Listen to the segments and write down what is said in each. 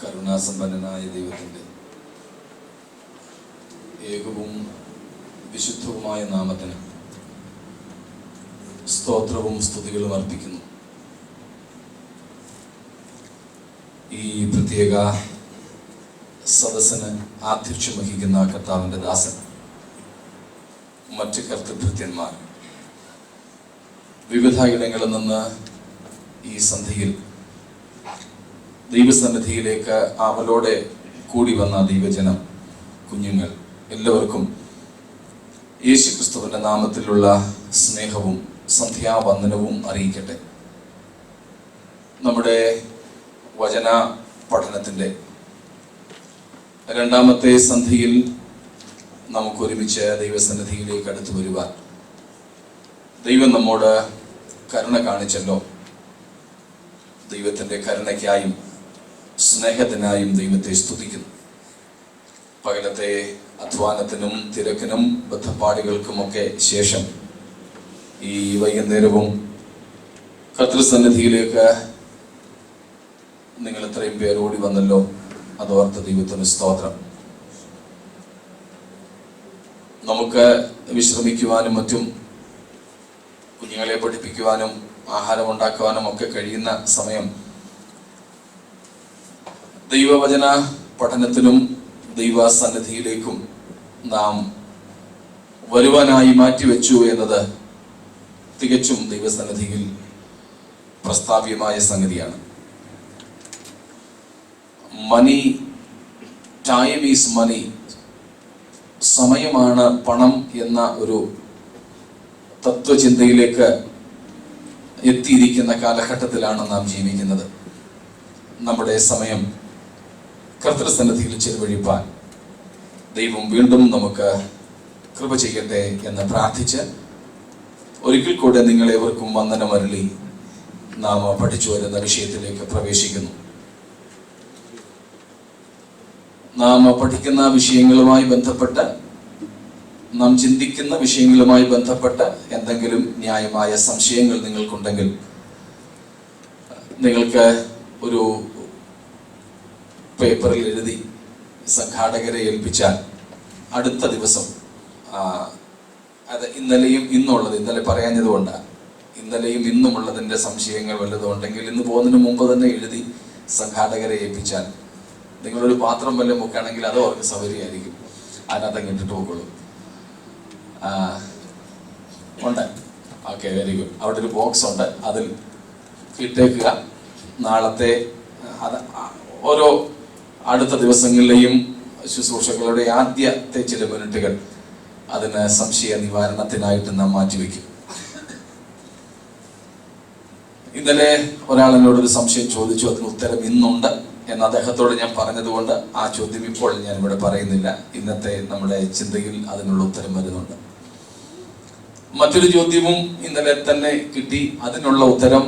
കരുണാസമ്പന്നനായ ദൈവത്തിൻ്റെ ഏകവും വിശുദ്ധവുമായ നാമത്തിന് സ്തോത്രവും സ്തുതികളും അർപ്പിക്കുന്നു. ഈ പ്രത്യേക സദസ്സിന് ആതിഥ്യം വഹിക്കുന്ന കർത്താവിൻ്റെ ദാസൻ, മറ്റ് കർത്തൃഭൃത്യന്മാർ, വിവിധ ഇടങ്ങളിൽ നിന്ന് ഈ സന്ധ്യയിൽ ദൈവസന്നിധിയിലേക്ക് ആവലോടെ കൂടി വന്ന ദൈവജനം, കുഞ്ഞുങ്ങൾ എല്ലാവർക്കും യേശുക്രിസ്തുവിൻ്റെ നാമത്തിലുള്ള സ്നേഹവും സന്ധ്യാവന്ദനവും അറിയിക്കട്ടെ. നമ്മുടെ വചന പഠനത്തിൻ്റെ രണ്ടാമത്തെ സന്ധ്യയിൽ നമുക്കൊരുമിച്ച് ദൈവസന്നിധിയിലേക്ക് അടുത്തു വരുവാൻ ദൈവം നമ്മോട് കരുണ കാണിച്ചല്ലോ. ദൈവത്തിൻ്റെ കരുണയ്ക്കായും സ്നേഹത്തിനായും ദൈവത്തെ സ്തുതിക്കുന്നു. പകലത്തെ അധ്വാനത്തിനും തിരക്കിനും ബദ്ധപ്പാടുകൾക്കുമൊക്കെ ശേഷം ഈ വൈകുന്നേരവും കർത്തൃസന്നിധിയിലേക്ക് നിങ്ങൾ ഇത്രയും പേർ ഓടി വന്നല്ലോ, അതോർത്ത് ദൈവത്തിന് സ്തോത്രം. നമുക്ക് വിശ്രമിക്കുവാനും മറ്റും കുഞ്ഞുങ്ങളെ പഠിപ്പിക്കുവാനും ആഹാരം ഉണ്ടാക്കുവാനും ഒക്കെ കഴിയുന്ന സമയം ദൈവവചന പഠനത്തിനും ദൈവസന്നിധിയിലേക്കും നാം വരുവാനായി മാറ്റിവെച്ചു എന്നത് തികച്ചും ദൈവസന്നിധിയിൽ പ്രസ്താവ്യമായ സംഗതിയാണ്. മണി, ടൈം ഈസ് മണി, സമയമാണ് പണം എന്ന ഒരു തത്വചിന്തയിലേക്ക് എത്തിയിരിക്കുന്ന കാലഘട്ടത്തിലാണ് നാം ജീവിക്കുന്നത്. നമ്മുടെ സമയം കർത്തൃസന്നിധിയിൽ ചെലവഴിപ്പാൻ ദൈവം വീണ്ടും നമുക്ക് കൃപ ചെയ്യട്ടെ എന്ന് പ്രാർത്ഥിച്ച് ഒരിക്കൽ കൂടെ നിങ്ങളേവർക്കും വന്ദനമരുളി നാം പഠിച്ചു വരുന്ന വിഷയത്തിലേക്ക് പ്രവേശിക്കുന്നു. നാം പഠിക്കുന്ന വിഷയങ്ങളുമായി ബന്ധപ്പെട്ട്, നാം ചിന്തിക്കുന്ന വിഷയങ്ങളുമായി ബന്ധപ്പെട്ട് എന്തെങ്കിലും ന്യായമായ സംശയങ്ങൾ നിങ്ങൾക്കുണ്ടെങ്കിൽ നിങ്ങൾക്ക് ഒരു പേപ്പറിൽ എഴുതി സംഘാടകരെ ഏൽപ്പിച്ചാൽ അടുത്ത ദിവസം, അത് ഇന്നലെയും ഇന്നുള്ളത്, ഇന്നലെ പറയാഞ്ഞതുകൊണ്ടാണ്, ഇന്നലെയും ഇന്നുമുള്ളതിൻ്റെ സംശയങ്ങൾ വല്ലതും ഉണ്ടെങ്കിൽ ഇന്ന് പോകുന്നതിന് മുമ്പ് തന്നെ എഴുതി സംഘാടകരെ ഏൽപ്പിച്ചാൽ നിങ്ങളൊരു പാത്രം വല്ലതും മുക്കുകയാണെങ്കിൽ അത് അവർക്ക് സൗകര്യമായിരിക്കും. അതിനകത്ത് ഇട്ടിട്ട് പോകുള്ളൂ. ഉണ്ട്, ഓക്കെ, വെരി ഗുഡ്. അവിടെ ഒരു ബോക്സ് ഉണ്ട്, അതിൽ ഇട്ടേക്കുക. നാളത്തെ ഓരോ അടുത്ത ദിവസങ്ങളിലെയും ശുശ്രൂഷകളുടെ ആദ്യത്തെ ചില മിനിറ്റുകൾ അതിന് സംശയ നിവാരണത്തിനായിട്ട് നാം മാറ്റിവെക്കും. ഇന്നലെ ഒരാൾ എന്നോടൊരു സംശയം ചോദിച്ചു, അതിന് ഉത്തരം ഇന്നുണ്ട് എന്ന് അദ്ദേഹത്തോട് ഞാൻ പറഞ്ഞതുകൊണ്ട് ആ ചോദ്യം ഇപ്പോൾ ഞാൻ ഇവിടെ പറയുന്നില്ല. ഇന്നത്തെ നമ്മുടെ ചിന്തയിൽ അതിനുള്ള ഉത്തരം വരുന്നുണ്ട്. മറ്റൊരു ചോദ്യവും ഇന്നലെ തന്നെ കിട്ടി, അതിനുള്ള ഉത്തരം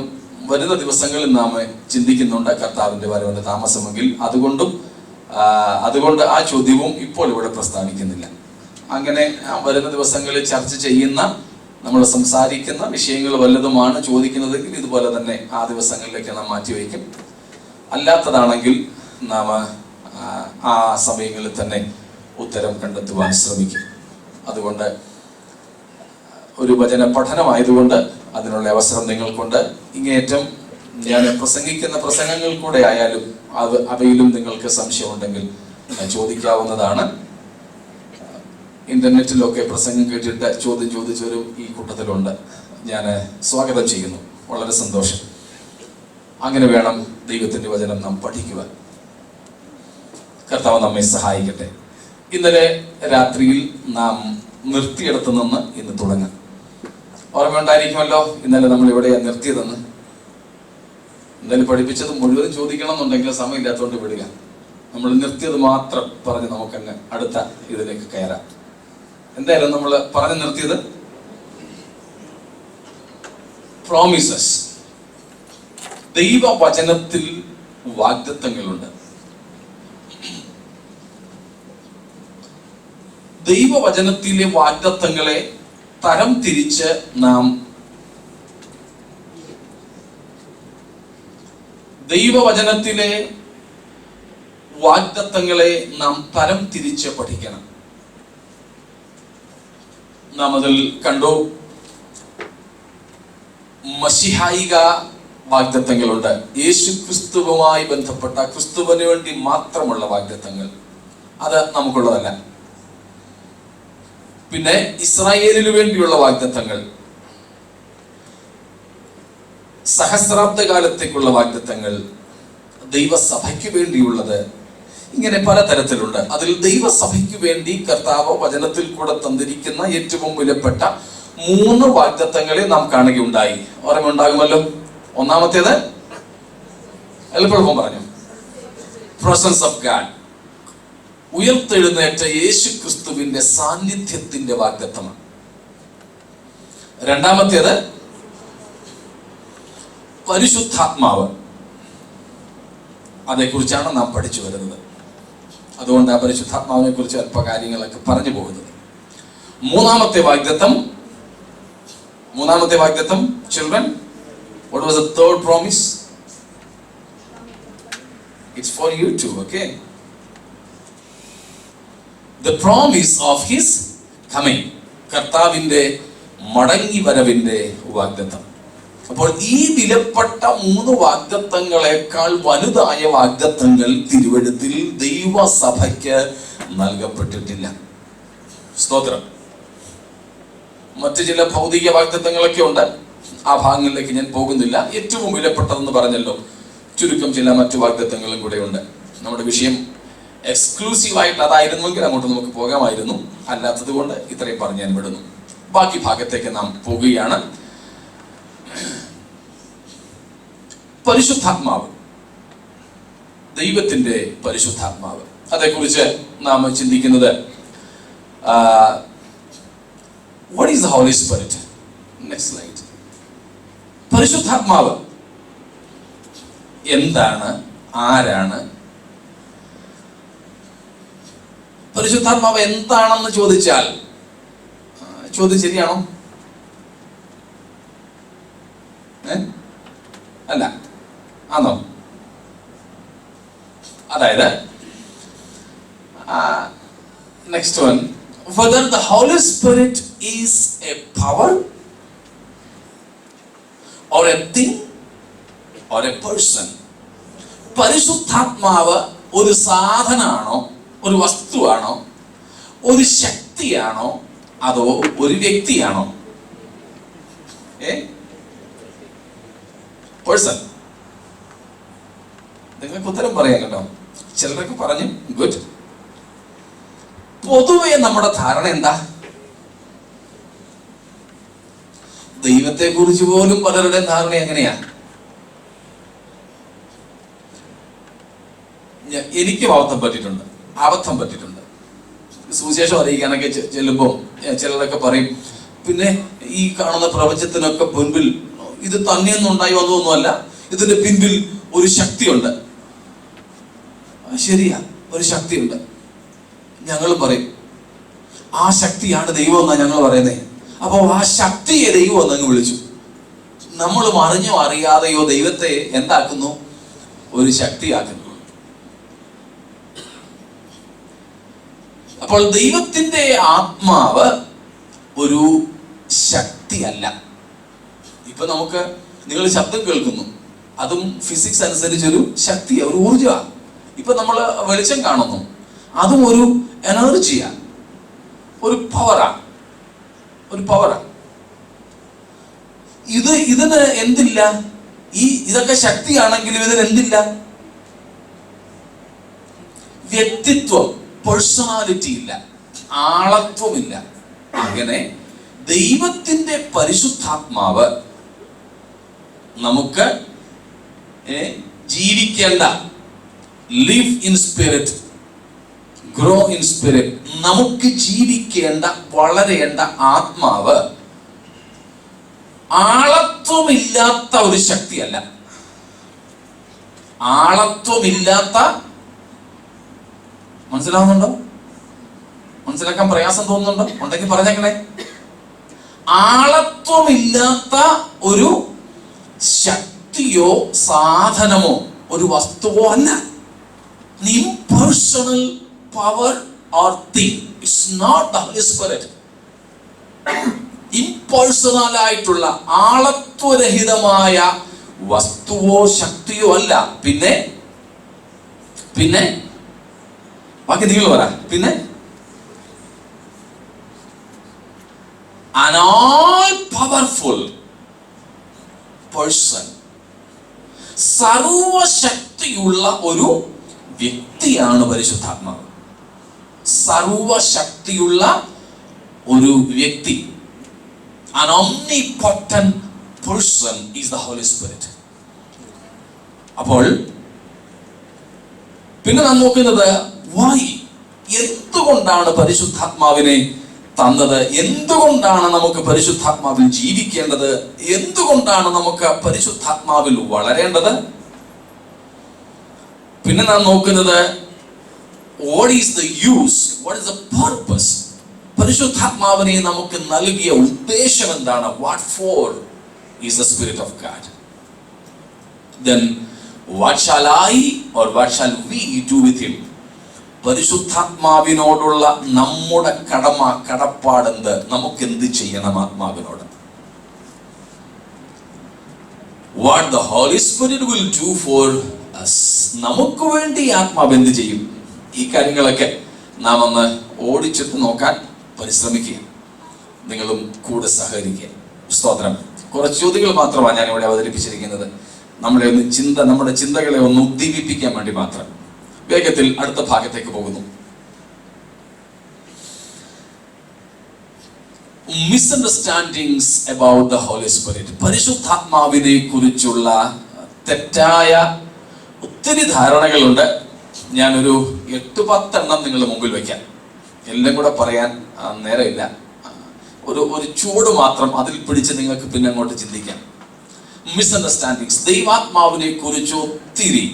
വരുന്ന ദിവസങ്ങളിൽ നാം ചിന്തിക്കുന്നുണ്ട്. കർത്താവിൻ്റെ വരവിൻ്റെ താമസമെങ്കിൽ അതുകൊണ്ട് ആ ചോദ്യവും ഇപ്പോൾ ഇവിടെ പ്രസ്താവിക്കുന്നില്ല. അങ്ങനെ വരുന്ന ദിവസങ്ങളിൽ ചർച്ച ചെയ്യുന്ന, നമ്മൾ സംസാരിക്കുന്ന വിഷയങ്ങൾ വല്ലതുമാണ് ചോദിക്കുന്നതെങ്കിൽ ഇതുപോലെ തന്നെ ആ ദിവസങ്ങളിലേക്ക് നാം മാറ്റിവെക്കും. അല്ലാത്തതാണെങ്കിൽ നാം ആ സമയങ്ങളിൽ തന്നെ ഉത്തരം കണ്ടെത്തുവാൻ ശ്രമിക്കും. അതുകൊണ്ട് ഒരു വചന പഠനമായതുകൊണ്ട് അതിനുള്ള അവസരം നിങ്ങൾക്കുണ്ട്. ഇങ്ങേയറ്റം ഞാൻ പ്രസംഗിക്കുന്ന പ്രസംഗങ്ങൾ കൂടെ ആയാലും അവയിലും നിങ്ങൾക്ക് സംശയമുണ്ടെങ്കിൽ ചോദിക്കാവുന്നതാണ്. ഇന്റർനെറ്റിലൊക്കെ പ്രസംഗം കേട്ടിട്ട് ചോദ്യം ചോദിച്ചവരും ഈ കൂട്ടത്തിലുണ്ട്. ഞാൻ സ്വാഗതം ചെയ്യുന്നു. വളരെ സന്തോഷം. അങ്ങനെ വേണം ദൈവത്തിൻ്റെ വചനം നാം പഠിക്കുവാൻ. കർത്താവ് നമ്മെ സഹായിക്കട്ടെ. ഇന്നലെ രാത്രിയിൽ നാം നിർത്തിയിടത്ത് നിന്ന് ഇന്ന് തുടങ്ങാം. ഓർമ്മയുണ്ടായിരിക്കുമല്ലോ ഇന്നലെ നമ്മൾ എവിടെയാണ് നിർത്തിയതെന്ന്. ഇന്നലെ പഠിപ്പിച്ചത് മുഴുവൻ ചോദിക്കണം എന്നുണ്ടെങ്കിൽ സമയമില്ലാത്തതുകൊണ്ട് വിടുക. നമ്മൾ നിർത്തിയത് മാത്രം പറഞ്ഞ് നമുക്കങ്ങ് അടുത്ത ഇതിലേക്ക് കയറാം. എന്തായാലും നമ്മൾ പറഞ്ഞു നിർത്തിയത് പ്രോമിസസ്. ദൈവവചനത്തിൽ വാഗ്ദത്തങ്ങളുണ്ട്. ദൈവവചനത്തിലെ വാഗ്ദത്തങ്ങളെ തരം തിരിച്ച് നാം ദൈവവചനത്തിലെ വാഗ്ദത്തങ്ങളെ നാം തരം തിരിച്ച് പഠിക്കണം. നാം അതിൽ കണ്ടു, മശിഹായിക വാഗ്ദത്തങ്ങളുണ്ട്, യേശു ക്രിസ്തുവുമായി ബന്ധപ്പെട്ട ക്രിസ്തുവിന് വേണ്ടി മാത്രമുള്ള വാഗ്ദത്തങ്ങൾ, അത് നമുക്കുള്ളതല്ല. പിന്നെ ഇസ്രായേലിനു വേണ്ടിയുള്ള വാഗ്ദത്തങ്ങൾ, സഹസ്രാബ്ദ കാലത്തേക്കുള്ള വാഗ്ദത്തങ്ങൾ, ദൈവസഭയ്ക്ക് വേണ്ടിയുള്ളത്, ഇങ്ങനെ പലതരത്തിലുണ്ട്. അതിൽ ദൈവസഭയ്ക്ക് വേണ്ടി കർത്താവ് വചനത്തിൽ കൂടെ തന്നിരിക്കുന്ന ഏറ്റവും വിലപ്പെട്ട 3 വാഗ്ദത്തങ്ങളെ നാം കാണുകയുണ്ടായി. ഓർമ്മയുണ്ടാകുമല്ലോ. ഒന്നാമത്തേത് എളുപ്പം പറഞ്ഞു, പ്രസൻസ് ഓഫ് ഗാഡ്, ഉയർത്തെഴുന്നേറ്റ യേശു ക്രിസ്തുവിന്റെ സാന്നിധ്യത്തിന്റെ വാഗ്ദത്തമാണ്. രണ്ടാമത്തേത് പരിശുദ്ധാത്മാവ്, അതേക്കുറിച്ചാണ് നാം പഠിച്ചു വരുന്നത്. അതുകൊണ്ട് ആ പരിശുദ്ധാത്മാവിനെ കുറിച്ച് അല്പ കാര്യങ്ങളൊക്കെ പറഞ്ഞു പോകുന്നത്. മൂന്നാമത്തെ വാഗ്ദത്തം children, what was the third promise? It's for you too, okay? The promise of his coming, കർത്താവിന്റെ മടങ്ങി വരവിന്റെ വാഗ്ദത്തം. അപ്പോൾ ഈ വിലപ്പെട്ട 3 വാഗ്ദത്തങ്ങളെക്കാൾ വലുതായ വാഗ്ദത്തങ്ങൾ തിരുവെഴുത്തിൽ ദൈവസഭയ്ക്ക് നൽകപ്പെട്ടിട്ടില്ല. സ്തോത്രം. മറ്റു ചില ഭൗതിക വാഗ്ദത്തങ്ങളൊക്കെ ഉണ്ട്, ആ ഭാഗങ്ങളിലേക്ക് ഞാൻ പോകുന്നില്ല. ഏറ്റവും വിലപ്പെട്ടതെന്ന് പറഞ്ഞല്ലോ, ചുരുക്കം ചില മറ്റു വാഗ്ദത്തങ്ങളും കൂടെ ഉണ്ട്. നമ്മുടെ വിഷയം എക്സ്ക്ലൂസീവായിട്ട് അതായിരുന്നെങ്കിൽ അങ്ങോട്ട് നമുക്ക് പോകാമായിരുന്നു. അല്ലാത്തത് കൊണ്ട് ഇത്രയും പറഞ്ഞ് ഞാൻ വിടുന്നു. ബാക്കി ഭാഗത്തേക്ക് നാം പോകുകയാണ്. പരിശുദ്ധാത്മാവ്, ദൈവത്തിന്റെ പരിശുദ്ധാത്മാവ്, അതേക്കുറിച്ച് നാം ചിന്തിക്കുന്നത്, what is the Holy Spirit? Next slide. പരിശുദ്ധാത്മാവ് എന്താണ്, ആരാണ്? പരിശുദ്ധാത്മാവ് എന്താണെന്ന് ചോദിച്ചാൽ ചോദ്യം ശരിയാണോ? അല്ല, ആണോ? അതായത് next one, whether the Holy Spirit is a power or a thing or a person. പരിശുദ്ധാത്മാവ് ഒരു സാധനമാണോ, ഒരു വസ്തുവാണോ, ഒരു ശക്തിയാണോ, അതോ ഒരു വ്യക്തിയാണോ? പേഴ്സൺ. നിങ്ങൾക്ക് ഉത്തരം പറയാം കേട്ടോ. ചിലരൊക്കെ പറഞ്ഞു ഗുഡ്. പൊതുവെ നമ്മുടെ ധാരണ എന്താ? ദൈവത്തെ കുറിച്ച് പോലും പലരുടെ ധാരണ എങ്ങനെയാ? എനിക്കും അബദ്ധം പറ്റിയിട്ടുണ്ട്. സുവിശേഷം അറിയിക്കാനൊക്കെ ചെല്ലുമ്പോൾ ചിലരൊക്കെ പറയും, പിന്നെ ഈ കാണുന്ന പ്രപഞ്ചത്തിനൊക്കെ മുൻപിൽ ഇത് തന്നെയൊന്നും ഉണ്ടായി വന്നതൊന്നുമല്ല, ഇതിന്റെ പിൻപിൽ ഒരു ശക്തിയുണ്ട്. ശരിയാ, ഒരു ശക്തിയുണ്ട്. ഞങ്ങൾ പറയും ആ ശക്തിയാണ് ദൈവം എന്നാ ഞങ്ങൾ പറയുന്നേ. അപ്പൊ ആ ശക്തിയെ ദൈവം എന്നങ്ങ് വിളിച്ചു. നമ്മൾ അറിഞ്ഞോ അറിയാതെയോ ദൈവത്തെ എന്താക്കുന്നു? ഒരു ശക്തിയാക്കുന്നു. അപ്പോൾ ദൈവത്തിന്റെ ആത്മാവ് ഒരു ശക്തിയല്ല. ഇപ്പൊ നിങ്ങൾ ശബ്ദം കേൾക്കുന്നു, അതും ഫിസിക്സ് അനുസരിച്ചൊരു ശക്തിയാണ്, ഒരു ഊർജമാണ്. ഇപ്പൊ നമ്മൾ വെളിച്ചം കാണുന്നു, അതും ഒരു എനർജിയാണ്, ഒരു പവറാണ്. ഇതിന് എന്തില്ല? ഇതൊക്കെ ശക്തിയാണെങ്കിലും ഇതിന് എന്തില്ല? വ്യക്തിത്വം, പേഴ്സണാലിറ്റി ഇല്ല, ആളത്വമില്ല. അങ്ങനെ ദൈവത്തിന്റെ പരിശുദ്ധാത്മാവ് നമുക്ക് ജീവിക്കേണ്ട, live in spirit, grow in spirit, നമുക്ക് ജീവിക്കേണ്ട, വളരേണ്ട ആത്മാവ് ആളത്വമില്ലാത്ത ഒരു ശക്തിയല്ല. ആളത്വമില്ലാത്ത, മനസ്സിലാവുന്നുണ്ടോ? മനസ്സിലാക്കാൻ പ്രയാസം തോന്നുന്നുണ്ടോ? ഉണ്ടെങ്കിൽ പറഞ്ഞേക്കണേ. ആളത്വമില്ലാത്ത ഒരു ശക്തിയോ സാധനമോ ഒരു വസ്തുവോ അല്ല. impersonal power or thing. It's not the Holy Spirit. Impersonal ആയിട്ടുള്ള ആളത്വരഹിതമായ വസ്തുവോ ശക്തിയോ അല്ല. പിന്നെ ബാക്കി നിങ്ങൾ പറ. പിന്നെ an all powerful person, സർവശക്തിയുള്ള ഒരു വ്യക്തിയാണ് പരിശുദ്ധാത്മാവ്. സർവശക്തിയുള്ള ഒരു വ്യക്തി. An omnipotent person is the Holy Spirit. അപ്പോൾ പിന്നെ നാം നോക്കുന്നത് why, എന്തുകൊണ്ടാണ് പരിശുദ്ധാത്മാവിനെ തന്നത്, എന്തുകൊണ്ടാണ് നമുക്ക് പരിശുദ്ധാത്മാവിൽ ജീവിക്കേണ്ടത്, എന്തുകൊണ്ടാണ് നമുക്ക് പരിശുദ്ധാത്മാവിൽ വളരേണ്ടത്. പിന്നെ നാം നോക്കുന്നത് what is the use, what is the purpose, പരിശുദ്ധാത്മാവിനെ നമുക്ക് നൽകിയ ഉദ്ദേശം എന്താണ്. What for is the Spirit of God? Then what shall I or what shall we do with him? പരിശുദ്ധാത്മാവിനോടുള്ള നമ്മുടെ കടപ്പാടെന്ത്, നമുക്ക് എന്ത് ചെയ്യണം ആത്മാവിനോട്. What the Holy Spirit will do for us, നമുക്ക് വേണ്ടി ആത്മാവ് എന്ത് ചെയ്യും. ഈ കാര്യങ്ങളൊക്കെ നാം ഒന്ന് ഓടിച്ചെടുത്ത് നോക്കാൻ പരിശ്രമിക്കുക. നിങ്ങളും കൂടെ സഹകരിക്കുക. സ്തോത്രം. കുറച്ച് ചോദ്യങ്ങൾ മാത്രമാണ് ഞാൻ ഇവിടെ അവതരിപ്പിച്ചിരിക്കുന്നത്. നമ്മുടെ ചിന്തകളെ ഒന്ന് ഉദ്ദീപിപ്പിക്കാൻ വേണ്ടി മാത്രം. വേഗത്തിൽ അടുത്ത ഭാഗത്തേക്ക് പോകുന്നു. Misunderstandings about the Holy Spirit. പരിശുദ്ധാത്മാവിനെ കുറിച്ചുള്ള തെറ്റായ ഒത്തിരി ധാരണകളുണ്ട്. ഞാനൊരു 8-10 നിങ്ങളുടെ മുമ്പിൽ വയ്ക്കാം. എല്ലാം കൂടെ പറയാൻ നേരമില്ല. ഒരു ചൂട് മാത്രം അതിൽ പിടിച്ച് നിങ്ങൾക്ക് പിന്നെ അങ്ങോട്ട് ചിന്തിക്കാം. മിസ്അണ്ടർസ്റ്റാൻഡിങ്സ്. ദൈവാത്മാവിനെ കുറിച്ച് ഒത്തിരി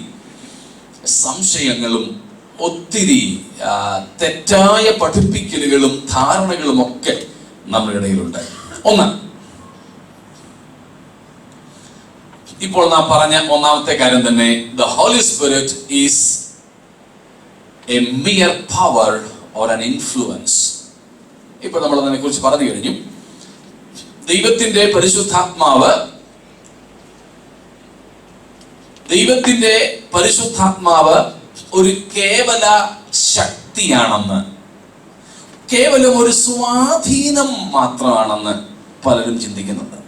സംശയങ്ങളും ഒത്തിരി തെറ്റായ പഠിപ്പിക്കലുകളും ധാരണകളും ഒക്കെ നമ്മുടെ ഇടയിലുണ്ട്. ഒന്ന്, ഇപ്പോൾ നാം പറഞ്ഞ ഒന്നാമത്തെ കാര്യം തന്നെ, the Holy Spirit is a mere power or an influence. ഇപ്പൊ നമ്മൾ അതിനെ കുറിച്ച് പറഞ്ഞു കഴിഞ്ഞു. ദൈവത്തിന്റെ പരിശുദ്ധാത്മാവ് ഒരു കേവല ശക്തിയാണെന്ന്, കേവലം ഒരു സ്വാധീനം മാത്രമാണെന്ന് പലരും ചിന്തിക്കുന്നുണ്ട്.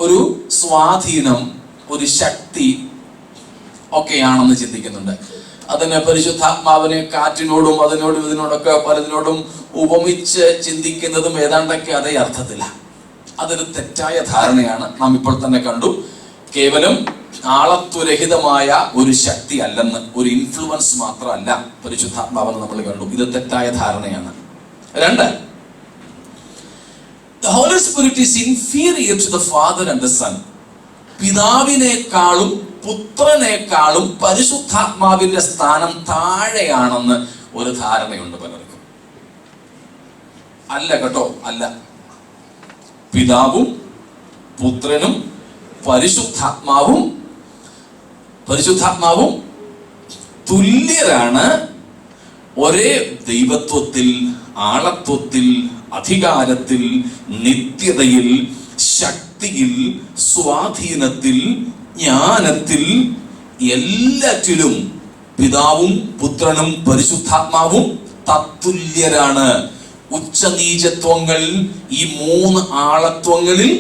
ഒരു സ്വാധീനം, ഒരു ശക്തി ഒക്കെയാണെന്ന് ചിന്തിക്കുന്നുണ്ട്. അതിന് പരിശുദ്ധാത്മാവിനെ കാറ്റിനോടും അതിനോടും ഇതിനോടൊക്കെ പലതിനോടും ഉപമിച്ച് ചിന്തിക്കുന്നതും ഏതാണ്ടൊക്കെ അതേ അർത്ഥത്തില. അതൊരു തെറ്റായ ധാരണയാണ്. നാം ഇപ്പോൾ തന്നെ കണ്ടു. കേവലം ആളത്വരഹിതമായ ഒരു ശക്തി അല്ലെന്ന്, ഒരു ഇൻഫ്ലുവൻസ് മാത്രമല്ല പരിശുദ്ധാത്മാവെന്ന് നമ്മൾ കണ്ടു. ഇത് തെറ്റായ ധാരണയാണ്. 2, the Holy Spirit is inferior to the Father and the Son. പിതാവിനേക്കാളും പുത്രനേക്കാളും പരിശുദ്ധാത്മാവിന്റെ സ്ഥാനം താഴെയാണെന്ന് ഒരു ധാരണയുണ്ട് പലർക്കും. അല്ല കേട്ടോ, അല്ല. പിതാവും പുത്രനും പരിശുദ്ധാത്മാവും തുല്യരാണ്. ഒരേ ദൈവത്വത്തിൽ, ആളത്വത്തിൽ, അധികാരത്തിൽ, നിത്യതയിൽ, ശക്തിയിൽ, സ്വാധീനത്തിൽ, ജ്ഞാനത്തിൽ, എല്ലാറ്റിലും പിതാവും പുത്രനും പരിശുദ്ധാത്മാവും തത്തുല്യരാണ്. ഉച്ചനീചത്വങ്ങൾ ഈ 3 ആളത്വങ്ങളിൽ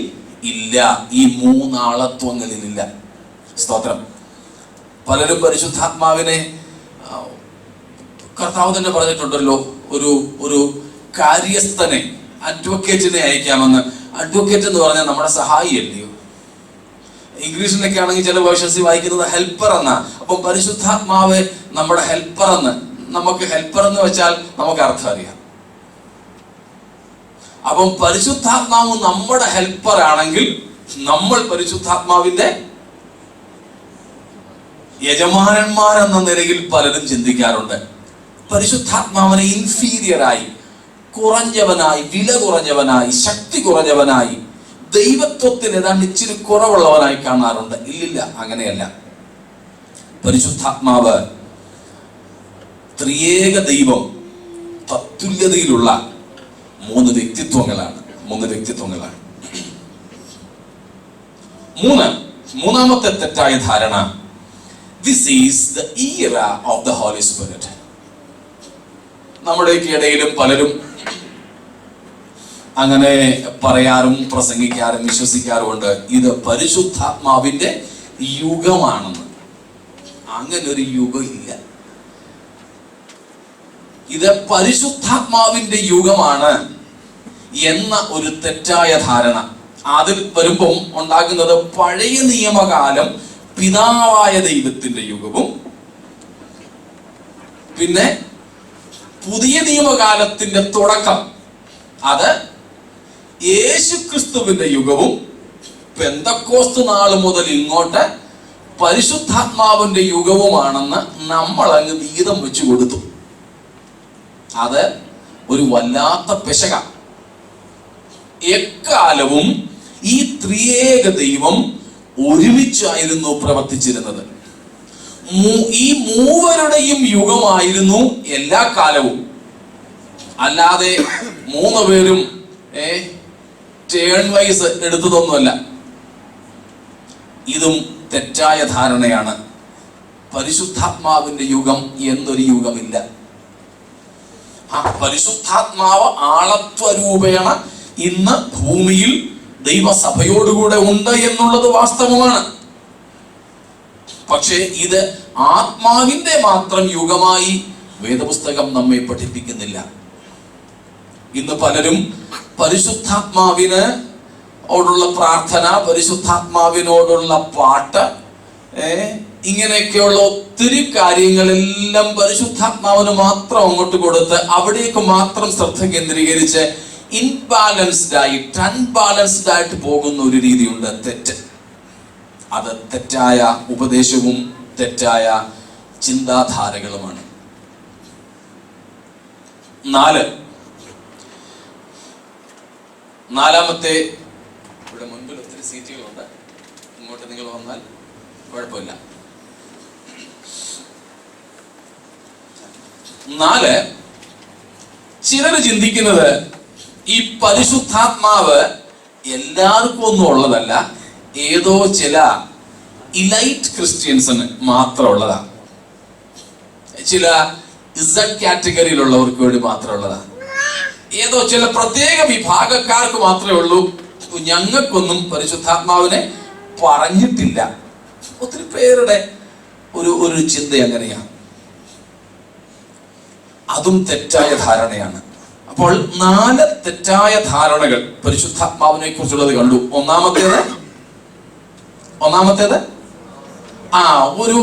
ഇല്ല. ഈ 3 ആളത്വങ്ങളിലില്ല. സ്തോത്രം. പലരും പരിശുദ്ധാത്മാവിനെ, കർത്താവ് തന്നെ പറഞ്ഞിട്ടുണ്ടല്ലോ, ഒരു കാര്യസ്ഥനെ, അഡ്വക്കേറ്റിനെ അയക്കാമെന്ന്. അഡ്വക്കേറ്റ് എന്ന് പറഞ്ഞാൽ നമ്മുടെ സഹായി അല്ലയോ? ഇംഗ്ലീഷിലൊക്കെ ആണെങ്കിൽ ചില വേർഷൻസ് വായിക്കുന്നത് ഹെൽപ്പർ എന്നാ. അപ്പം പരിശുദ്ധാത്മാവ് നമ്മുടെ ഹെൽപ്പർ എന്ന്, നമുക്ക് ഹെൽപ്പർ എന്ന് വെച്ചാൽ നമുക്ക് അർത്ഥം അറിയാം. അപ്പം പരിശുദ്ധാത്മാവ് നമ്മുടെ ഹെൽപ്പർ ആണെങ്കിൽ നമ്മൾ പരിശുദ്ധാത്മാവിന്റെ യജമാനന്മാരെന്ന നിലയിൽ പലരും ചിന്തിക്കാറുണ്ട്. പരിശുദ്ധാത്മാവിനെ ഇൻഫീരിയറായി, കുറഞ്ഞവനായി, വില കുറഞ്ഞവനായി, ശക്തി കുറഞ്ഞവനായി, ദൈവത്വത്തിന് ഏതാണ്ട് ഇച്ചിരി കുറവുള്ളവനായി കാണാറുണ്ട്. ഇല്ലില്ല, അങ്ങനെയല്ല. പരിശുദ്ധാത്മാവ് ത്രിയേക ദൈവം തത്തുല്യതയിലുള്ള മൂന്ന് വ്യക്തിത്വങ്ങളാണ്. മൂന്നാമത്തെ തെറ്റായ ധാരണ, this is the era of the Holy Spirit. നമ്മുടെയൊക്കെ ഇടയിലും പലരും അങ്ങനെ പറയാറും പ്രസംഗിക്കാറും വിശ്വസിക്കാറുമുണ്ട്, ഇത് പരിശുദ്ധാത്മാവിന്റെ യുഗമാണെന്ന്. അങ്ങനെ ഒരു യുഗം ഇല്ല. ഇത് പരിശുദ്ധാത്മാവിന്റെ യുഗമാണ് എന്ന ഒരു തെറ്റായ ധാരണ അതിൽ വരുമ്പം ഉണ്ടാകുന്നത്, പഴയ നിയമകാലം പിതാവായ ദൈവത്തിന്റെ യുഗവും പിന്നെ പുതിയ നിയമകാലത്തിന്റെ തുടക്കം അത് യേശുക്രിസ്തുവിന്റെ യുഗവും പെന്തക്കോസ്ത് നാൾ മുതൽ ഇങ്ങോട്ട് പരിശുദ്ധാത്മാവിന്റെ യുഗവുമാണെന്ന് നമ്മൾ അങ്ങ് വീതം വെച്ചു കൊടുത്തു. അത് ഒരു വല്ലാത്ത പെശക. എക്കാലവും ഈ ത്രിയേക ദൈവം ഒരുമിച്ചായിരുന്നു പ്രവർത്തിച്ചിരുന്നത്. ഈ മൂവരുടെയും യുഗമായിരുന്നു എല്ലാ കാലവും. അല്ലാതെ മൂന്ന് പേരും ടേൺ വൈസ് എടുത്തതൊന്നുമല്ല. ഇതും തെറ്റായ ധാരണയാണ്. പരിശുദ്ധാത്മാവിന്റെ യുഗം എന്നൊരു യുഗമില്ല. ആ പരിശുദ്ധാത്മാവ് ആളത്വരൂപേണ ഇന്ന് ഭൂമിയിൽ ദൈവസഭയോടുകൂടെ ഉണ്ട് എന്നുള്ളത് വാസ്തവമാണ്. പക്ഷേ ഇത് ആത്മാവിന്റെ മാത്രം യുഗമായി വേദപുസ്തകം നമ്മെ പഠിപ്പിക്കുന്നില്ല. ഇന്ന് പലരും പരിശുദ്ധാത്മാവിന് ഓടുള്ള പ്രാർത്ഥന, പരിശുദ്ധാത്മാവിനോടുള്ള പാട്ട്, ഇങ്ങനെയൊക്കെയുള്ള ഒത്തിരി കാര്യങ്ങളെല്ലാം പരിശുദ്ധാത്മാവിന് മാത്രം അങ്ങോട്ട് കൊടുത്ത് അവിടേക്ക് മാത്രം ശ്രദ്ധ കേന്ദ്രീകരിച്ച് അൺബാലൻസ്ഡ് ആയിട്ട് പോകുന്ന ഒരു രീതിയുണ്ട്. തെറ്റ്. അത് തെറ്റായ ഉപദേശവും തെറ്റായ ചിന്താധാരകളുമാണ്. നാലാമത്തെ, ഇവിടെ മുൻപിൽ ഒത്തിരി സീറ്റുകളുണ്ട്, ഇങ്ങോട്ട് നിങ്ങൾ വന്നാൽ കുഴപ്പമില്ല. 4, ചിലർ ചിന്തിക്കുന്നത് ഈ പരിശുദ്ധാത്മാവ് എല്ലാവർക്കും ഒന്നും ഉള്ളതല്ല, ഏതോ ചില ഇലൈറ്റ് ക്രിസ്ത്യൻസിന് മാത്രം ഉള്ളതാണ്, ചില ഇസഡ് കാറ്റഗറിയിലുള്ളവർക്ക് വേണ്ടി മാത്രമുള്ളതാണ്, ഏതോ ചില പ്രത്യേക വിഭാഗക്കാർക്ക് മാത്രമേ ഉള്ളൂ, ഞങ്ങൾക്കൊന്നും പരിശുദ്ധാത്മാവിനെ പറഞ്ഞിട്ടില്ല. ഒത്തിരി പേരുടെ ഒരു ചിന്ത അങ്ങനെയാണ്. അതും തെറ്റായ ധാരണയാണ്. അപ്പോൾ 4 തെറ്റായ ധാരണകൾ പരിശുദ്ധാത്മാവിനെ കുറിച്ചുള്ളത് കണ്ടു. ഒന്നാമത്തേത് ഒരു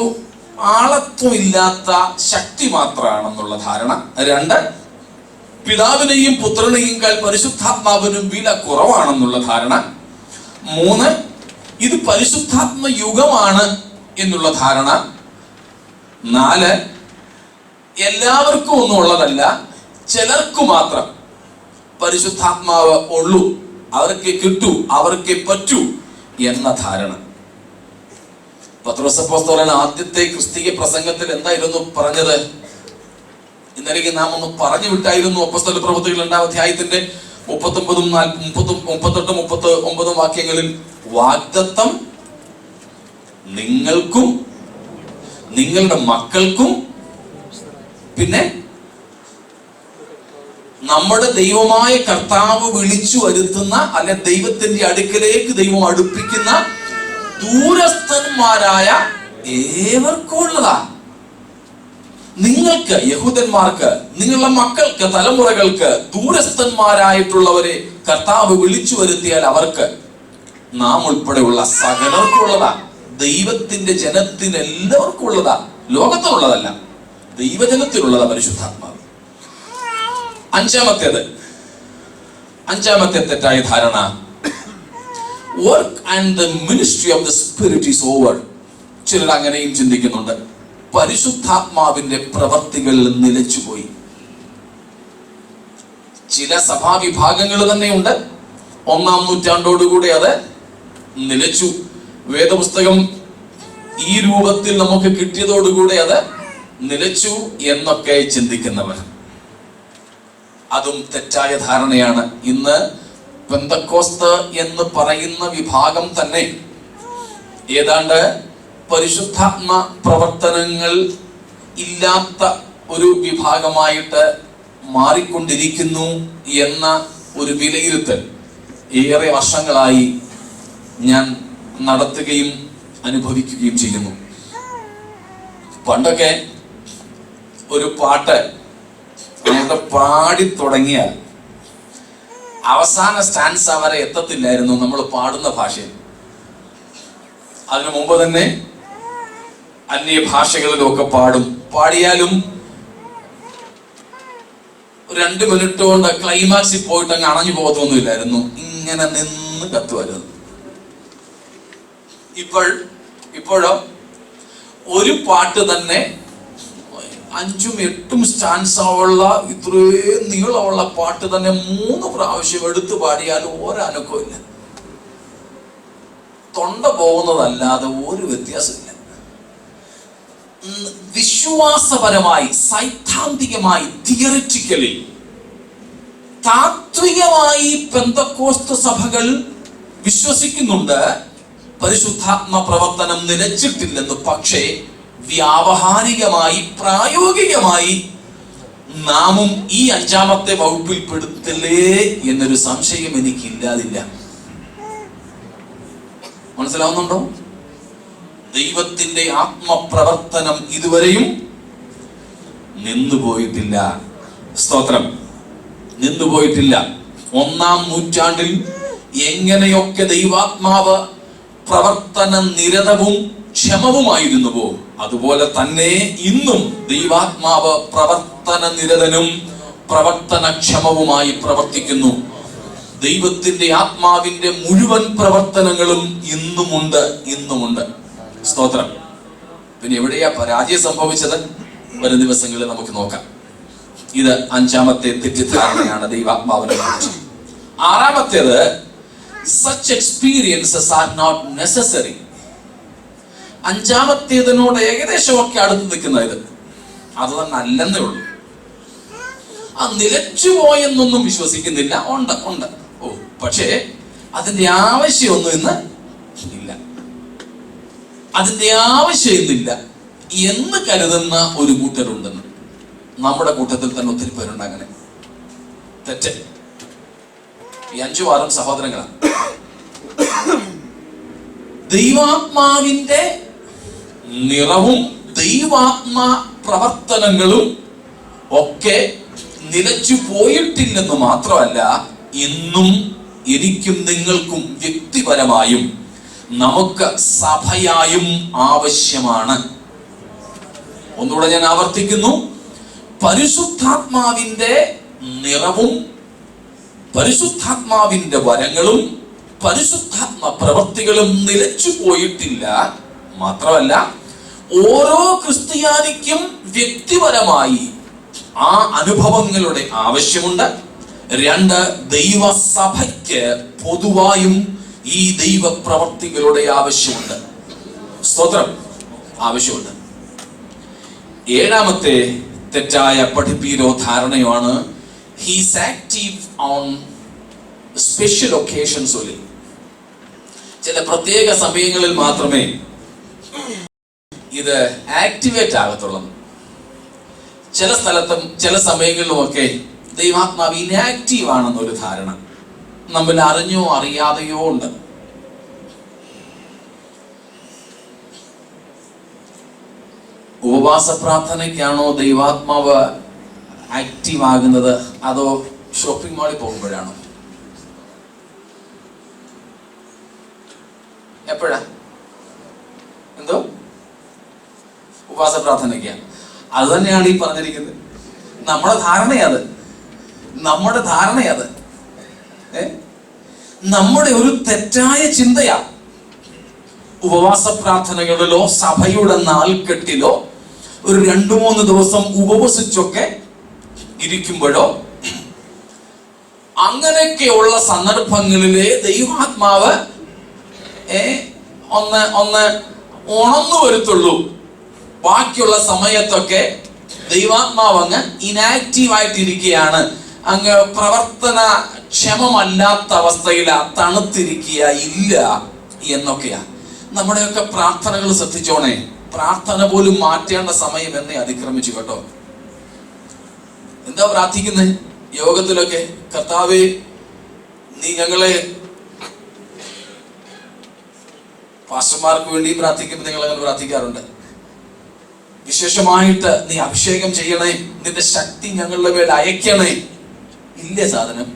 ആളത്വമില്ലാത്ത ശക്തി മാത്രമാണെന്നുള്ള ധാരണ. 2, പിതാവിനെയും പുത്രനെയും പരിശുദ്ധാത്മാവിനും വില കുറവാണെന്നുള്ള ധാരണ. 3, ഇത് പരിശുദ്ധാത്മ യുഗമാണ് എന്നുള്ള ധാരണ. 4, എല്ലാവർക്കും ഒന്നും ഉള്ളതല്ല, ചിലർക്ക് മാത്രം പരിശുദ്ധാത്മാവ് ഉള്ളൂ, അവർക്ക് കിട്ടൂ, അവർക്ക് പറ്റൂ എന്ന ധാരണ. പത്രോസ് അപ്പോസ്തലൻ ആദ്യത്തെ ക്രിസ്തീയ പ്രസംഗത്തിൽ എന്തായിരുന്നു പറഞ്ഞത്? ഇന്നലേക്ക് നാം ഒന്ന് പറഞ്ഞു വിട്ടായിരുന്നു. അപ്പോസ്തല പ്രവൃത്തികൾ 2-ാം അധ്യായത്തിന്റെ 38-39 വാക്യങ്ങളിൽ വാഗ്ദത്തം നിങ്ങൾക്കും നിങ്ങളുടെ മക്കൾക്കും പിന്നെ നമ്മുടെ ദൈവമായ കർത്താവ് വിളിച്ചു വരുത്തുന്ന അല്ലെ ദൈവത്തിന്റെ അടുക്കലേക്ക് ദൈവം അടുപ്പിക്കുന്ന ദൂരസ്ഥന്മാരായ ഏവർക്കും ഉള്ളതാ. നിങ്ങൾക്ക്, യഹൂദന്മാർക്ക്, നിങ്ങളുടെ മക്കൾക്ക്, തലമുറകൾക്ക്, ദൂരസ്ഥന്മാരായിട്ടുള്ളവരെ കർത്താവ് വിളിച്ചു വരുത്തിയാൽ അവർക്ക്, നാം ഉൾപ്പെടെയുള്ള സകലർക്കുള്ളതാ. ദൈവത്തിന്റെ ജനത്തിന് എല്ലാവർക്കും ഉള്ളതാ, ലോകത്തിനുള്ളതല്ല, ദൈവജനത്തിനുള്ളതാ പരിശുദ്ധാത്മാവ്. അഞ്ചാമത്തെ തെറ്റായ ധാരണ, work and the ministry of the spirit is over. ചിലർ അങ്ങനെയും ചിന്തിക്കുന്നുണ്ട്. പരിശുദ്ധാത്മാവിന്റെ പ്രവർത്തികൾ നിലച്ചുപോയി. ചില സഭാവിഭാഗങ്ങൾ തന്നെയുണ്ട്, 1-ാം നൂറ്റാണ്ടോടുകൂടി അത് നിലച്ചു. വേദപുസ്തകം ഈ രൂപത്തിൽ നമുക്ക് കിട്ടിയതോടുകൂടെ അത് നിലച്ചു എന്നൊക്കെ ചിന്തിക്കുന്നവർ, അതും തെറ്റായ ധാരണയാണ്. ഇന്ന് പെന്തക്കോസ്ത് എന്ന് പറയുന്ന വിഭാഗം തന്നെ ഏതാണ്ട് പരിശുദ്ധാത്മ പ്രവർത്തനങ്ങൾ ഇല്ലാത്ത ഒരു വിഭാഗമായിട്ട് മാറിക്കൊണ്ടിരിക്കുന്നു എന്ന ഒരു വിലയിരുത്തൽ ഏറെ വർഷങ്ങളായി ഞാൻ നടത്തുകയും അനുഭവിക്കുകയും ചെയ്യുന്നു. പണ്ടൊക്കെ ഒരു പാട്ട് അങ്ങോട്ട് പാടി തുടങ്ങിയാൽ അവസാന സ്റ്റാൻസ വരെ എത്തത്തില്ലായിരുന്നു നമ്മൾ പാടുന്ന ഭാഷയിൽ. അതിനു മുമ്പ് തന്നെ അന്യഭാഷകളിലൊക്കെ പാടിയാലും 2 മിനിറ്റ് കൊണ്ട് ക്ലൈമാക്സിൽ പോയിട്ട് അങ്ങ് അണഞ്ഞു പോകത്തൊന്നുമില്ലായിരുന്നു. ഇങ്ങനെ നിന്ന് കത്തുമായിരുന്നു. ഇപ്പോഴോ ഒരു പാട്ട് തന്നെ 5ഉം 8ഉം സ്റ്റാൻസുള്ള ഇത്രയും നീളമുള്ള പാട്ട് തന്നെ 3 പ്രാവശ്യം എടുത്തു പാടിയാലും ഒരനക്കമില്ല. തൊണ്ട പോകുന്നതല്ലാതെ ഒരു വ്യത്യാസമില്ല. വിശ്വാസപരമായി, സൈദ്ധാന്തികമായി, തിയറിറ്റിക്കലി, താത്വികമായി പെന്തക്കോസ്ത് സഭകൾ വിശ്വസിക്കുന്നുണ്ട് പരിശുദ്ധാത്മ പ്രവർത്തനം നിലച്ചിട്ടില്ലെന്ന്. പക്ഷേ വ്യാവഹാരികമായി, പ്രായോഗികമായി നാമും ഈ 5-ാമത്തെ വകുപ്പിൽ പെടുത്തില്ലേ എന്നൊരു സംശയം എനിക്കില്ലാതില്ല. മനസ്സിലാവുന്നുണ്ടോ? ദൈവത്തിന്റെ ആത്മപ്രവർത്തനം ഇതുവരെയും നിന്നുപോയിട്ടില്ല. സ്തോത്രം, നിന്നുപോയിട്ടില്ല. 1-ാം നൂറ്റാണ്ടിൽ എങ്ങനെയൊക്കെ ദൈവാത്മാവ് പ്രവർത്തന നിരതവും ക്ഷമവുമായിരുന്നുവോ അതുപോലെ തന്നെ ഇന്നും ദൈവാത്മാവ് പ്രവർത്തന നിരതനും പ്രവർത്തനക്ഷമവുമായി പ്രവർത്തിക്കുന്നു. ദൈവത്തിന്റെ ആത്മാവിന്റെ മുഴുവൻ പ്രവർത്തനങ്ങളും ഇന്നുമുണ്ട്. സ്തോത്രം. പിന്നെ എവിടെയാ പരാജയം സംഭവിച്ചത്? വരും ദിവസങ്ങളിൽ നമുക്ക് നോക്കാം. ഇത് 5-ാമത്തെ തെറ്റിദ്ധാരണയാണ് ദൈവാത്മാവിനെ കുറിച്ച്. 6-ാമത്തേത്, such experiences are not necessary. 5-ാമത്തേതിനോട് ഏകദേശമൊക്കെ അടുത്ത് നിൽക്കുന്ന ഇത് അത് തന്നെ അല്ലെന്നേ ഉള്ളൂ. ആ നിലച്ചുപോയെന്നൊന്നും വിശ്വസിക്കുന്നില്ല. ഉണ്ട്. പക്ഷേ അതിന്റെ ആവശ്യമൊന്നും ഇന്ന് ഇല്ല. അതിന്റെ ആവശ്യമില്ല എന്ന് കരുതുന്ന ഒരു കൂട്ടരുണ്ടെന്ന്. നമ്മുടെ കൂട്ടത്തിൽ തന്നെ ഒത്തിരി പേരുണ്ട് അങ്ങനെ. തെറ്റ്. ഈ 5-6 സഹോദരങ്ങളാണ്. ദൈവാത്മാവിന്റെ നിറവും ദൈവാത്മാ പ്രവർത്തനങ്ങളും ഒക്കെ നിലച്ചു പോയിട്ടില്ലെന്ന് മാത്രമല്ല, ഇന്നും എനിക്കും നിങ്ങൾക്കും വ്യക്തിപരമായും നമുക്ക് സഭയായും ആവശ്യമാണ്. ഒന്നുകൂടെ ഞാൻ ആവർത്തിക്കുന്നു, പരിശുദ്ധാത്മാവിന്റെ നിറവും പരിശുദ്ധാത്മാവിന്റെ വരങ്ങളും പരിശുദ്ധാത്മ പ്രവൃത്തികളും നിലച്ചു പോയിട്ടില്ല. മാത്രമല്ല, ഓരോ ക്രിസ്ത്യാനിക്കും വ്യക്തിപരമായി ആ അനുഭവങ്ങളുടെ ആവശ്യമുണ്ട്. 2, ദൈവസഭയ്ക്ക് പൊതുവായും ഈ ദൈവ പ്രവർത്തികളുടെ ആവശ്യമുണ്ട്. സ്തോത്രം, ആവശ്യമുണ്ട്. 7-ാമത്തെ തെറ്റായ പഠിപ്പീരോ ധാരണയാണ് he's active on special occasions only. ചില പ്രത്യേക സമയങ്ങളിൽ മാത്രമേ ഇത് ആക്ടിവേറ്റ് ആകത്തുള്ളൂ. ചില സ്ഥലത്തും ചില സമയങ്ങളിലുമൊക്കെ ദൈവാത്മാവ് ഇനാക്റ്റീവ് ആണെന്നൊരു ധാരണ നമ്മൾ അറിഞ്ഞോ അറിയാതെയോ ഉണ്ട്. ഉപവാസ പ്രാർത്ഥനയ്ക്കാണോ ദൈവാത്മാവ് ആക്റ്റീവ് ആകുന്നത്, അതോ ഷോപ്പിംഗ് മാളിൽ പോകുമ്പോഴാണോ? എപ്പോഴാ? എന്തോ ഉപവാസ പ്രാർത്ഥനയ്ക്കാണ്. അത് തന്നെയാണ് ഈ പറഞ്ഞിരിക്കുന്നത്. നമ്മുടെ ധാരണയത് നമ്മുടെ ഒരു തെറ്റായ ചിന്തയാ. ഉപവാസ പ്രാർത്ഥനകളിലോ സഭയുടെ നാൾക്കെട്ടിലോ ഒരു 2-3 ദിവസം ഉപവസിച്ചൊക്കെ ഇരിക്കുമ്പോഴോ അങ്ങനെയൊക്കെയുള്ള സന്ദർഭങ്ങളിലെ ദൈവാത്മാവ് ഒന്ന് ഉണർന്നു വരുത്തുള്ളൂ. ബാക്കിയുള്ള സമയത്തൊക്കെ ദൈവാത്മാവ് അങ്ങ് ഇനാക്റ്റീവ് ആയിട്ടിരിക്കുകയാണ്, അങ്ങ് പ്രവർത്തനക്ഷമമല്ലാത്ത അവസ്ഥയില, തണുത്തിരിക്കുക ഇല്ല എന്നൊക്കെയാ. നമ്മുടെയൊക്കെ പ്രാർത്ഥനകൾ ശ്രദ്ധിച്ചോണേ, പ്രാർത്ഥന പോലും മാറ്റേണ്ട സമയം എന്നെ അതിക്രമിച്ചു കേട്ടോ. എന്താ പ്രാർത്ഥിക്കുന്നത് യോഗത്തിലൊക്കെ? കർത്താവേ, നീ ഞങ്ങളെ, പാസ്റ്റർമാർക്ക് വേണ്ടി പ്രാർത്ഥിക്കുമ്പോൾ നിങ്ങൾ അങ്ങനെ പ്രാർത്ഥിക്കാറുണ്ട്, വിശേഷമായിട്ട് നീ അഭിഷേകം ചെയ്യണേ, നിന്റെ ശക്തി ഞങ്ങളുടെ മേൽ അയക്കണേ. ഇല്ലേ സാധനം?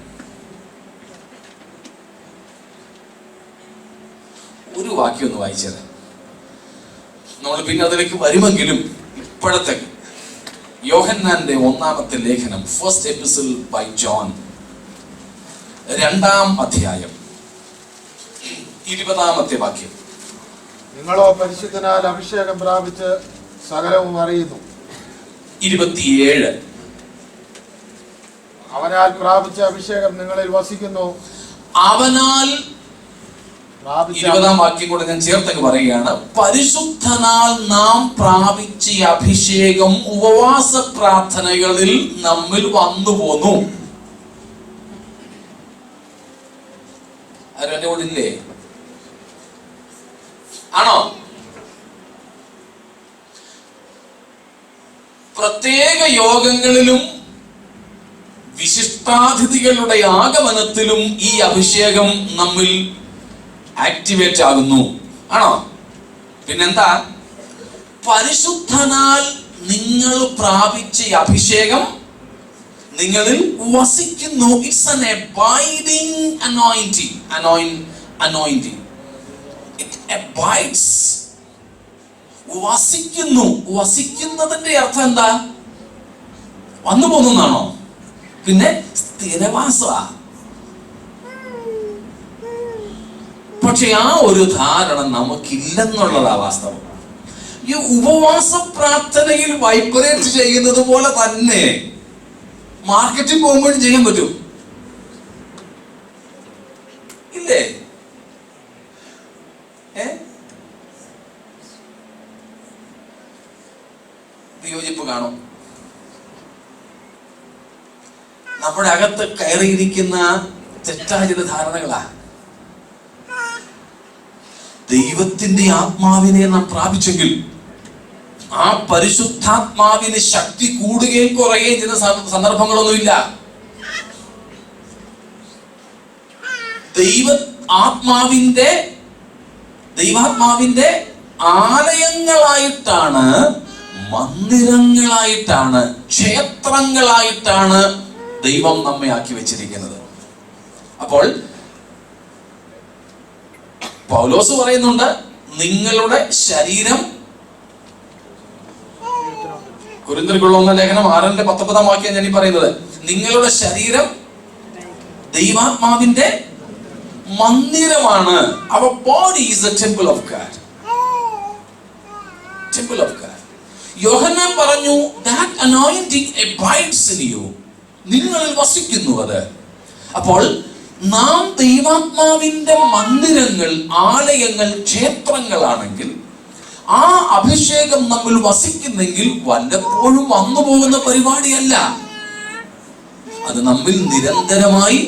ഒരു വാക്യം ഒന്ന് വായിച്ചത്, നമ്മൾ പിന്നെ അതിലേക്ക് വരുമെങ്കിലും ഇപ്പോഴത്തെ യോഹന്നാന്റെ 1-ാമത്തെ ലേഖനം, ഫസ്റ്റ് എപ്പിസിൽ ബൈ ജോൺ, 2-ാം അധ്യായം 20-ാമത്തെ വാക്യം. നിങ്ങളോ പരിശുദ്ധനാൽ അഭിഷേകം പ്രാപിച്ച് സകലവും അറിയുന്നു. 27. അവനാൽ പ്രാപിച്ച അഭിഷേകം നിങ്ങളിൽ വസിക്കുന്നു. അവനാൽ 20-ാം വാക്യം കൂടെ ഞാൻ ചേർത്തങ്ങ് പറയുകയാണ്. പരിശുദ്ധനാൽ നാം പ്രാപിച്ച അഭിഷേകം ഉപവാസ പ്രാർത്ഥനകളിൽ നമ്മിൽ വന്നു പോന്നു. ആരും കൂടെ ഇല്ലേ? ആണോ? പ്രത്യേക യോഗങ്ങളിലും വിശിഷ്ടാതിഥികളുടെ ആഗമനത്തിലും ഈ അഭിഷേകം നമ്മിൽ ആക്ടിവേറ്റ് ആകുന്നു. ആണോ? പിന്നെന്താ? പരിശുദ്ധനാൽ നിങ്ങൾ പ്രാപിച്ച അഭിഷേകം നിങ്ങളിൽ വസിക്കുന്നു. It's an abiding anointing. Anointing. It abides. വസിക്കുന്നു. വസിക്കുന്നതിന്റെ അർത്ഥം എന്താ? വന്നു പോകുന്നതാണോ? പിന്നെ സ്ഥിരവാസ. പക്ഷെ ആ ഒരു ധാരണ നമുക്കില്ലെന്നുള്ളതാ വാസ്തവം. ഈ ഉപവാസ പ്രാർത്ഥനയിൽ വൈബ്രേറ്റ് ചെയ്യുന്നത് പോലെ തന്നെ മാർക്കറ്റിൽ പോകുമ്പോഴും ചെയ്യാൻ പറ്റും, ഇല്ലേ? വിയോജിപ്പ് കാണും. നമ്മുടെ അകത്ത് കയറിയിരിക്കുന്ന തെറ്റായ ചില ധാരണകളാ. ദൈവത്തിന്റെ ആത്മാവിനെ നാം പ്രാപിച്ചെങ്കിൽ ആ പരിശുദ്ധാത്മാവിന് ശക്തി കൂടുകയും കുറയുകയും ചെയ്യുന്ന സന്ദർഭങ്ങളൊന്നുമില്ല. ദൈവാത്മാവിന്റെ ആലയങ്ങളായിട്ടാണ്, മന്ദിരങ്ങളായിട്ടാണ്, ക്ഷേത്രങ്ങളായിട്ടാണ് ദൈവം നമ്മെ ആക്കി വെച്ചിരിക്കുന്നത്. അപ്പോൾ പൗലോസ് പറയുന്നുണ്ട്, നിങ്ങളുടെ ശരീരം, കൊരിന്ത്യർക്കുള്ള 1 ലേഖനം 6-19 വാക്യം ഞാൻ ഈ പറയുന്നത്, നിങ്ങളുടെ ശരീരം ദൈവാത്മാവിന്റെ മന്ദിരമാണ്. Our body is a temple of God. Temple of God. യോഹന്നാൻ പറഞ്ഞു, that anointing abides in you. നിങ്ങളിൽ വസിക്കുന്നു അത്. അപ്പോൾ നാം ദൈവാത്മാവിന്റെ മന്ദിരങ്ങൾ, ആലയങ്ങൾ, ക്ഷേത്രങ്ങളാണെങ്കിൽ ആ അഭിഷേകം നമ്മൾ വസിക്കുന്നെങ്കിൽ വല്ലപ്പോഴും വന്നു പോകുന്ന പരിപാടിയല്ല. അത് നമ്മിൽ നിരന്തരമായി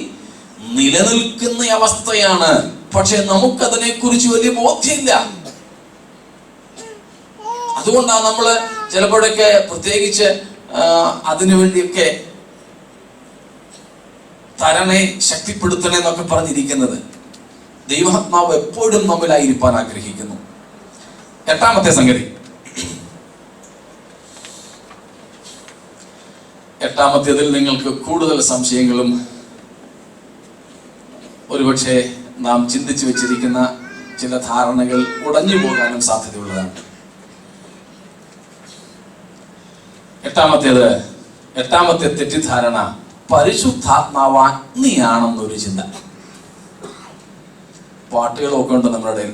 നിലനിൽക്കുന്ന അവസ്ഥയാണ്. പക്ഷെ നമുക്കതിനെ കുറിച്ച് വലിയ ബോധ്യമില്ല. അതുകൊണ്ടാണ് നമ്മൾ ചിലപ്പോഴൊക്കെ പ്രത്യേകിച്ച് അതിനുവേണ്ടിയൊക്കെ തരണേ, ശക്തിപ്പെടുത്തണേ എന്നൊക്കെ പറഞ്ഞിരിക്കുന്നത്. ദൈവാത്മാവ് എപ്പോഴും നമ്മിലായിരിക്കാൻ ആഗ്രഹിക്കുന്നു. 8-ാമത്തെ സംഗതി, 8-ാമത്തേതിൽ നിങ്ങൾക്ക് കൂടുതൽ സംശയങ്ങളും ഒരുപക്ഷെ നാം ചിന്തിച്ചു വെച്ചിരിക്കുന്ന ചില ധാരണകൾ ഉടഞ്ഞു പോകാനും സാധ്യതയുള്ളതാണ്. 8-ാമത്തെ തെറ്റിദ്ധാരണ, പരിശുദ്ധാത്മാവ് അഗ്നിയാണെന്നൊരു ചിന്ത. പാട്ടുകളൊക്കെ ഉണ്ട് നമ്മുടെ ഇടയിൽ.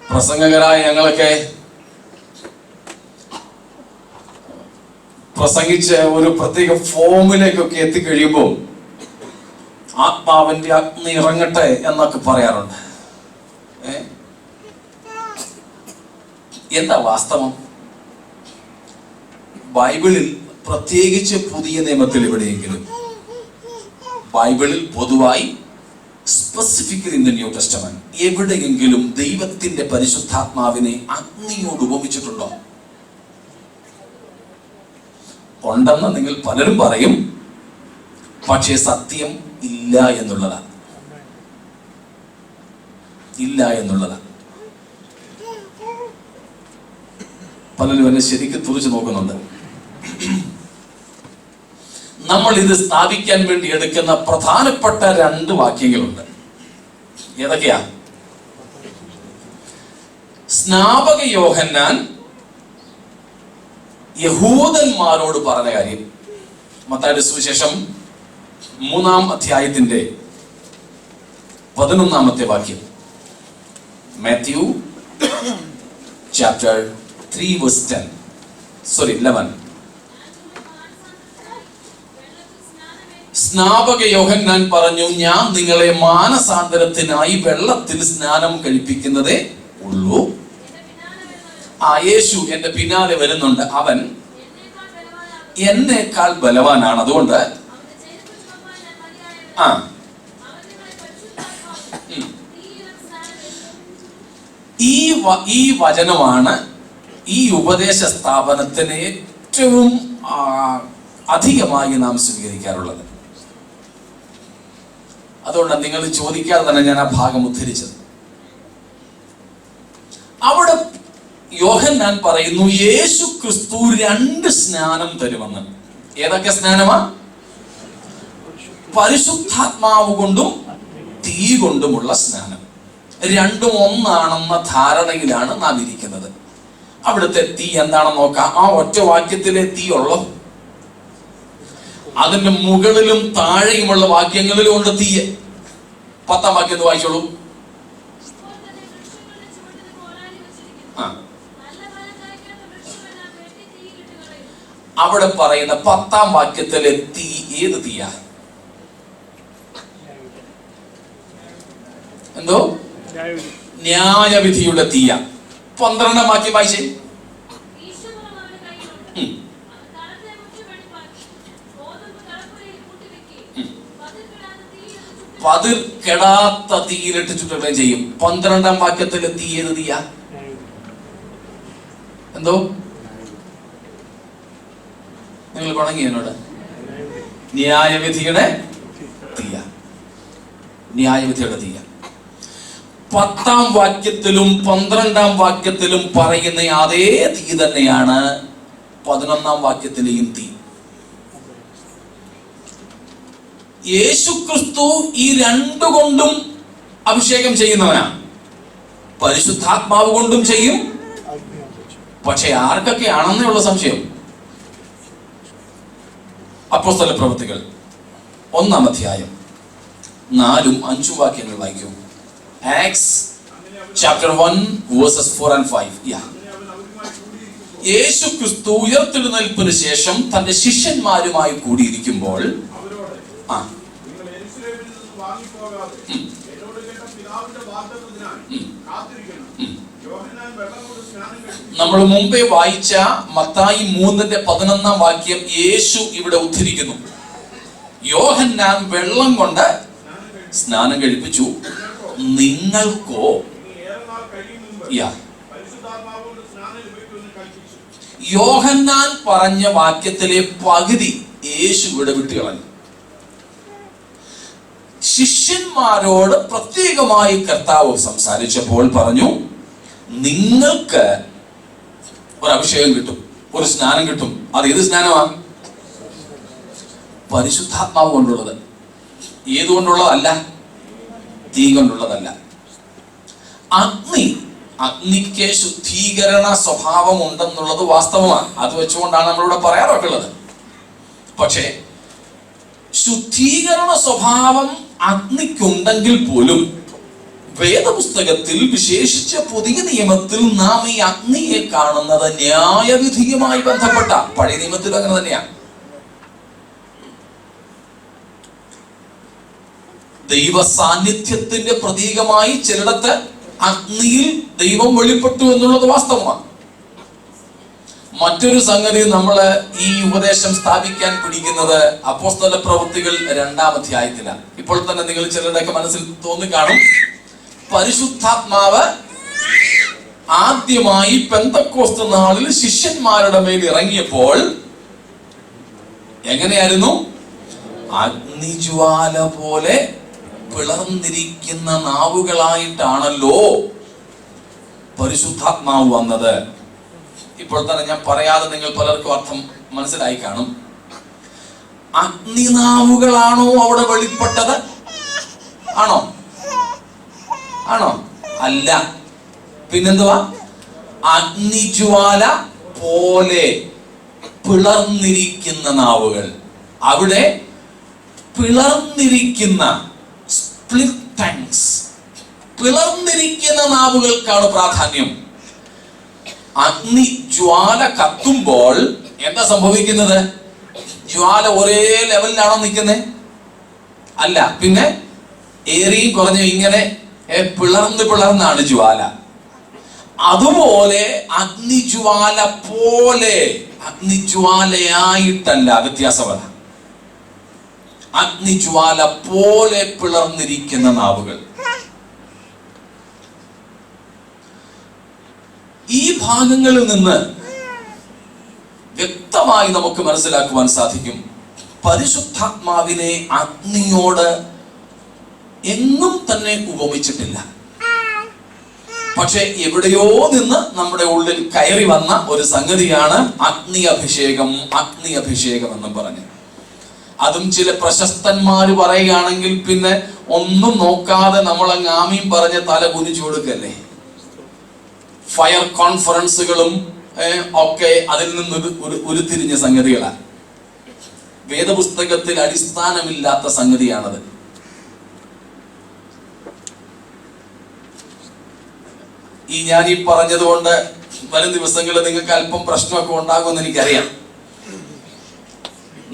പ്രസംഗകരായ ഞങ്ങളൊക്കെ പ്രസംഗിച്ച് ഒരു പ്രത്യേക ഫോമിലേക്കൊക്കെ എത്തിക്കഴിയുമ്പോൾ ആത്മാവിന്റെ അഗ്നി ഇറങ്ങട്ടെ എന്നൊക്കെ പറയാറുണ്ട്. എന്താ വാസ്തവം? ബൈബിളിൽ, പ്രത്യേകിച്ച് പുതിയ നിയമത്തിൽ എവിടെയെങ്കിലും, ബൈബിളിൽ പൊതുവായി specifically in the new testament എവിടെയെങ്കിലും ദൈവത്തിന്റെ പരിശുദ്ധാത്മാവിനെ അഗ്നിയോട് ഉപമിച്ചിട്ടുണ്ടോ? ഉണ്ടെന്ന് നിങ്ങൾ പലരും പറയും. പക്ഷേ സത്യം ഇല്ല എന്നുള്ളതാണ്. ഇല്ല എന്നുള്ളതാണ്. പലരും എന്നെ ശരിക്കും തുറച്ചു നോക്കുന്നുണ്ട്. നമ്മൾ ഇത് സ്ഥാപിക്കാൻ വേണ്ടി എടുക്കുന്ന പ്രധാനപ്പെട്ട 2 വാക്യങ്ങളുണ്ട്. ഏതൊക്കെയാ? സ്നാപക യോഹന്നാൻ യഹൂദന്മാരോട് പറഞ്ഞ കാര്യം, മത്തായിയുടെ സുവിശേഷം 3-ാം അധ്യായത്തിന്റെ 11-ാമത്തെ വാക്യം. Matthew chapter 3 verse 11. സ്നാപക യോഹന്നാൻ പറഞ്ഞു, ഞാൻ നിങ്ങളെ മാനസാന്തരത്തിനായി വെള്ളത്തിൽ സ്നാനം കഴിപ്പിക്കുന്നതേ ഉള്ളൂ. യേശു എന്റെ പിന്നാലെ വരുന്നുണ്ട്, അവൻ എന്നേക്കാൾ ബലവാനാണ്. അതുകൊണ്ട് ഈ വചനമാണ് ഈ ഉപദേശ സ്ഥാപനത്തിന് ഏറ്റവും അധികമായി നാം സ്വീകരിക്കാറുള്ളത്. അതുകൊണ്ട് നിങ്ങൾ ചോദിക്കാതെ തന്നെ ഞാൻ ആ ഭാഗം ഉദ്ധരിച്ചത്. അവിടെ യോഹന്നാൻ പറയുന്നു, യേശു ക്രിസ്തു 2 സ്നാനം തരുമെന്ന്. ഏതൊക്കെ സ്നാനമാ? പരിശുദ്ധാത്മാവ് കൊണ്ടും തീ കൊണ്ടുമുള്ള സ്നാനം. 2 ഒന്നാണെന്ന ധാരണയിലാണ് നാം ഇരിക്കുന്നത്. അവിടുത്തെ തീ എന്താണെന്ന് നോക്കാം. ആ ഒറ്റ വാക്യത്തിലെ തീ ഉള്ളോ? അതിന്റെ മുകളിലും താഴെയുമുള്ള വാക്യങ്ങളിലും ഉണ്ട് തീ. 10-ാം വാക്യം ഒന്ന് വായിച്ചോളൂ. അവിടെ പറയുന്ന 10-ാം വാക്യത്തിലെ തീ ഏത് തീയാ? എന്തോ? ന്യായവിധിയുടെ തീയ. 12-ാം വാക്യം വായിച്ചേ. പതിർ കെടാത്ത തീയിലിട്ട് ചുട്ടുകയും ചെയ്യും. 12-ാം വാക്യത്തിലെ തീ ഏത് തീയ? എന്തോ? നിങ്ങൾ പണങ്ങി എന്നോട്. ന്യായവിധിയുടെ തീയ. ന്യായവിധിയുടെ തീയ. 10-ാം വാക്യത്തിലും 12-ാം വാക്യത്തിലും പറയുന്ന അതേ തീ തന്നെയാണ് 11-ാം വാക്യത്തിലെയും തീ. യേശുക്രിസ്തു ഈ 2 കൊണ്ടും അഭിഷേകം ചെയ്യുന്നവനാണ്. പരിശുദ്ധാത്മാവ് കൊണ്ടും ചെയ്യും. പക്ഷെ ആർക്കൊക്കെയാണെന്നുള്ള സംശയം. അപ്പോസ്തല പ്രവൃത്തികൾ 1-ാം അധ്യായം 4-ഉം 5-ഉം വാക്യങ്ങൾ വായിക്കൂ. Acts chapter 1 verses 4 and 5. യേശു ക്രിസ്തു ഉയർത്തെഴുന്നേൽപ്പിന് ശേഷം തന്റെ ശിഷ്യന്മാരുമായി കൂടിയിരിക്കുമ്പോൾ നമ്മൾ മുമ്പേ വായിച്ച മത്തായി 3-ന്റെ 11-ാം വാക്യം യേശു ഇവിടെ ഉദ്ധരിക്കുന്നു. യോഹന്നാൻ വെള്ളം കൊണ്ട് സ്നാനം കഴിപ്പിച്ചു, നിങ്ങൾക്കോ യോഹന്നാൻ പറഞ്ഞ വാക്യത്തിലെ പകുതി യേശു ഇവിടെ വിട്ടുകളഞ്ഞു. ശിഷ്യന്മാരോട് പ്രത്യേകമായി കർത്താവ് സംസാരിച്ചപ്പോൾ പറഞ്ഞു, നിങ്ങൾക്ക് ഒരു അഭിഷേകം കിട്ടും, ഒരു സ്നാനം കിട്ടും. അത് ഏത് സ്നാനമാണ്? പരിശുദ്ധാത്മാവ് കൊണ്ടുള്ളത്. ഏതുകൊണ്ടുള്ളതല്ല? തീ കൊണ്ടുള്ളതല്ല. അഗ്നിക്ക് ശുദ്ധീകരണ സ്വഭാവം ഉണ്ടെന്നുള്ളത് വാസ്തവമാണ്. അത് വെച്ചുകൊണ്ടാണ് നമ്മളിവിടെ പറയാറൊക്കെ ഉള്ളത്. പക്ഷേ ശുദ്ധീകരണ സ്വഭാവം അഗ്നിക്കുണ്ടെങ്കിൽ പോലും വേദപുസ്തകത്തിൽ, വിശേഷിച്ച പുതിയ നിയമത്തിൽ നാം ഈ അഗ്നിയെ കാണുന്നത് ന്യായവിധിയുമായി ബന്ധപ്പെട്ട. പഴയ നിയമത്തിൽ അങ്ങനെ തന്നെയാണ്. ദൈവ സാന്നിധ്യത്തിന്റെ പ്രതീകമായി ചിലയിടത്ത് അഗ്നിയിൽ ദൈവം വെളിപ്പെട്ടു എന്നുള്ളത് വാസ്തവമാണ്. മറ്റൊരു സംഗതി നമ്മൾ ഈ ഉപദേശം സ്ഥാപിക്കാൻ പിടിക്കുന്നത് അപ്പോസ്തല പ്രവൃത്തികൾ 2-ാം അധ്യായത്തിലാണ്. ഇപ്പോൾ തന്നെ നിങ്ങൾ ചിലരുടെയൊക്കെ മനസ്സിൽ തോന്നിക്കാണും, പരിശുദ്ധാത്മാവ് ആദ്യമായി പെന്തക്കോസ്ത് നാളിൽ ശിഷ്യന്മാരുടെ മേൽ ഇറങ്ങിയപ്പോൾ എങ്ങനെയായിരുന്നു? അഗ്നിജ്വാല പോലെ പിളർന്നിരിക്കുന്ന നാവുകളായിട്ടാണല്ലോ പരിശുദ്ധാത്മാവ് വന്നത്. ഇപ്പോൾ തന്നെ ഞാൻ പറയാതെ നിങ്ങൾ പലർക്കും അർത്ഥം മനസ്സിലായി കാണും. അഗ്നിനാവുകളാണോ അവിടെ വെളിപ്പെട്ടത്? ആണോ? അല്ല. പിന്നെന്തുവാ? അഗ്നിജ്വാല പോലെ പിളർന്നിരിക്കുന്ന നാവുകൾ. അവിടെ പിളർന്നിരിക്കുന്ന സ്പ്ലിറ്റ് ടങ്സ്, പിളർന്നിരിക്കുന്ന നാവുകൾക്കാണ് പ്രാധാന്യം. അഗ്നി ജ്വാല കത്തുമ്പോൾ എന്താ സംഭവിക്കുന്നത്? ജ്വാല ഒരേ ലെവലിലാണോ നിൽക്കുന്നത്? അല്ല. പിന്നെ ഏറിയും കുറഞ്ഞു ഇങ്ങനെ പിളർന്നാണ് ജ്വാല. അതുപോലെ അഗ്നിജ്വാല പോലെ, അഗ്നിജ്വാലയായിട്ടല്ല, വ്യത്യാസമല്ല. അഗ്നിജ്വാല പോലെ പിളർന്നിരിക്കുന്ന നാവുകൾ. ഈ ഭാഗങ്ങളിൽ നിന്ന് വ്യക്തമായി നമുക്ക് മനസ്സിലാക്കുവാൻ സാധിക്കും, പരിശുദ്ധാത്മാവിനെ അഗ്നിയോട് എങ്ങും തന്നെ ഉപമിച്ചിട്ടില്ല. പക്ഷെ എവിടെയോ നിന്ന് നമ്മുടെ ഉള്ളിൽ കയറി വന്ന ഒരു സംഗതിയാണ് അഗ്നി അഭിഷേകം, അഗ്നി അഭിഷേകം എന്നും പറഞ്ഞ്. അതും ചില പ്രശസ്തന്മാര് പറയുകയാണെങ്കിൽ പിന്നെ ഒന്നും നോക്കാതെ നമ്മളങ്ങ് ആമീൻ പറഞ്ഞ് തല കുനിച്ചു കൊടുക്കല്ലേ. ഫയർ കോൺഫറൻസുകളും ഒക്കെ അതിൽ നിന്ന് ഉരുത്തിരിഞ്ഞ സംഗതികളാണ്. വേദപുസ്തകത്തിൽ അടിസ്ഥാനമില്ലാത്ത സംഗതിയാണത്. ഞാൻ ഈ പറഞ്ഞതുകൊണ്ട് വരും ദിവസങ്ങളിൽ നിങ്ങൾക്ക് അല്പം പ്രശ്നമൊക്കെ ഉണ്ടാകുമെന്ന് എനിക്കറിയാം.